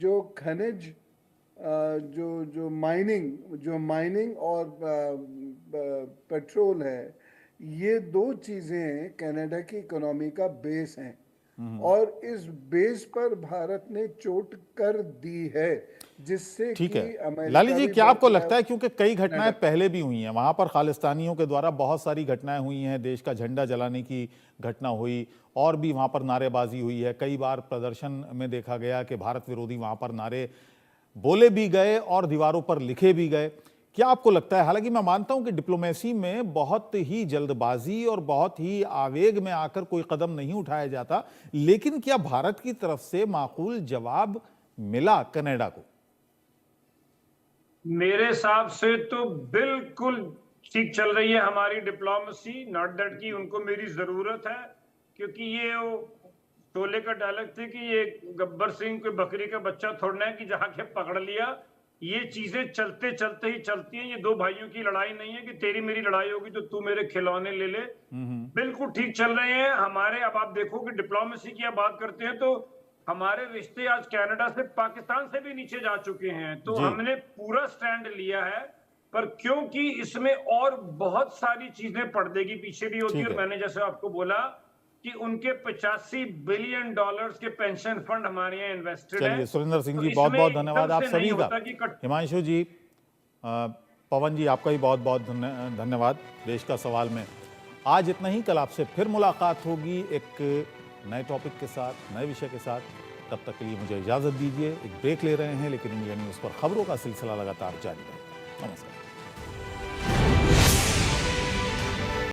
जो खनिज जो माइनिंग और पेट्रोल है, ये दो चीज़ें कनाडा की इकोनॉमी का बेस हैं और इस बेस पर भारत ने चोट कर दी है, जिससे ठीक है। लाली जी, क्या आपको लगता है, क्योंकि कई घटनाएं पहले भी हुई हैं, वहां पर खालिस्तानियों के द्वारा बहुत सारी घटनाएं हुई हैं, देश का झंडा जलाने की घटना हुई और भी वहां पर नारेबाजी हुई है, कई बार प्रदर्शन में देखा गया कि भारत विरोधी वहां पर नारे बोले भी गए और दीवारों पर लिखे भी गए। क्या आपको लगता है, हालांकि मैं मानता हूं कि डिप्लोमेसी में बहुत ही जल्दबाजी और बहुत ही आवेग में आकर कोई कदम नहीं उठाया जाता, लेकिन क्या भारत की तरफ से माकूल जवाब मिला कनाडा को? मेरे हिसाब से तो बिल्कुल ठीक चल रही है हमारी डिप्लोमेसी। नॉट दैट कि उनको मेरी जरूरत है, क्योंकि ये वो शोले का डायलॉग थे कि ये गब्बर सिंह कोई बकरी का बच्चा थोड़ना है कि जहां के पकड़ लिया। ये चीजें चलते चलते ही चलती हैं। ये दो भाइयों की लड़ाई नहीं है कि तेरी मेरी लड़ाई होगी तो तू मेरे खिलौने ले ले। बिल्कुल ठीक चल रहे हैं हमारे। अब आप देखो कि डिप्लोमेसी की आप बात करते हैं तो हमारे रिश्ते आज कनाडा से, पाकिस्तान से भी नीचे जा चुके हैं। तो हमने पूरा स्टैंड लिया है, पर क्योंकि इसमें और बहुत सारी चीजें पर्दे की पीछे भी होती है। और मैंने जैसे आपको बोला कि उनके $85 बिलियन के पेंशन फंड हमारे यहाँ इन्वेस्टेड है। चलिए सुरेंद्र सिंह जी, बहुत बहुत धन्यवाद आप सभी का। हिमांशु जी, पवन जी, आपका भी बहुत बहुत धन्यवाद देश का सवाल में। आज इतना ही, कल आपसे फिर मुलाकात होगी एक नए टॉपिक के साथ, नए विषय के साथ। तब तक के लिए मुझे इजाजत दीजिए। एक ब्रेक ले रहे हैं, लेकिन इंडिया न्यूज़ पर खबरों का सिलसिला लगातार जारी रहेगा। नमस्कार।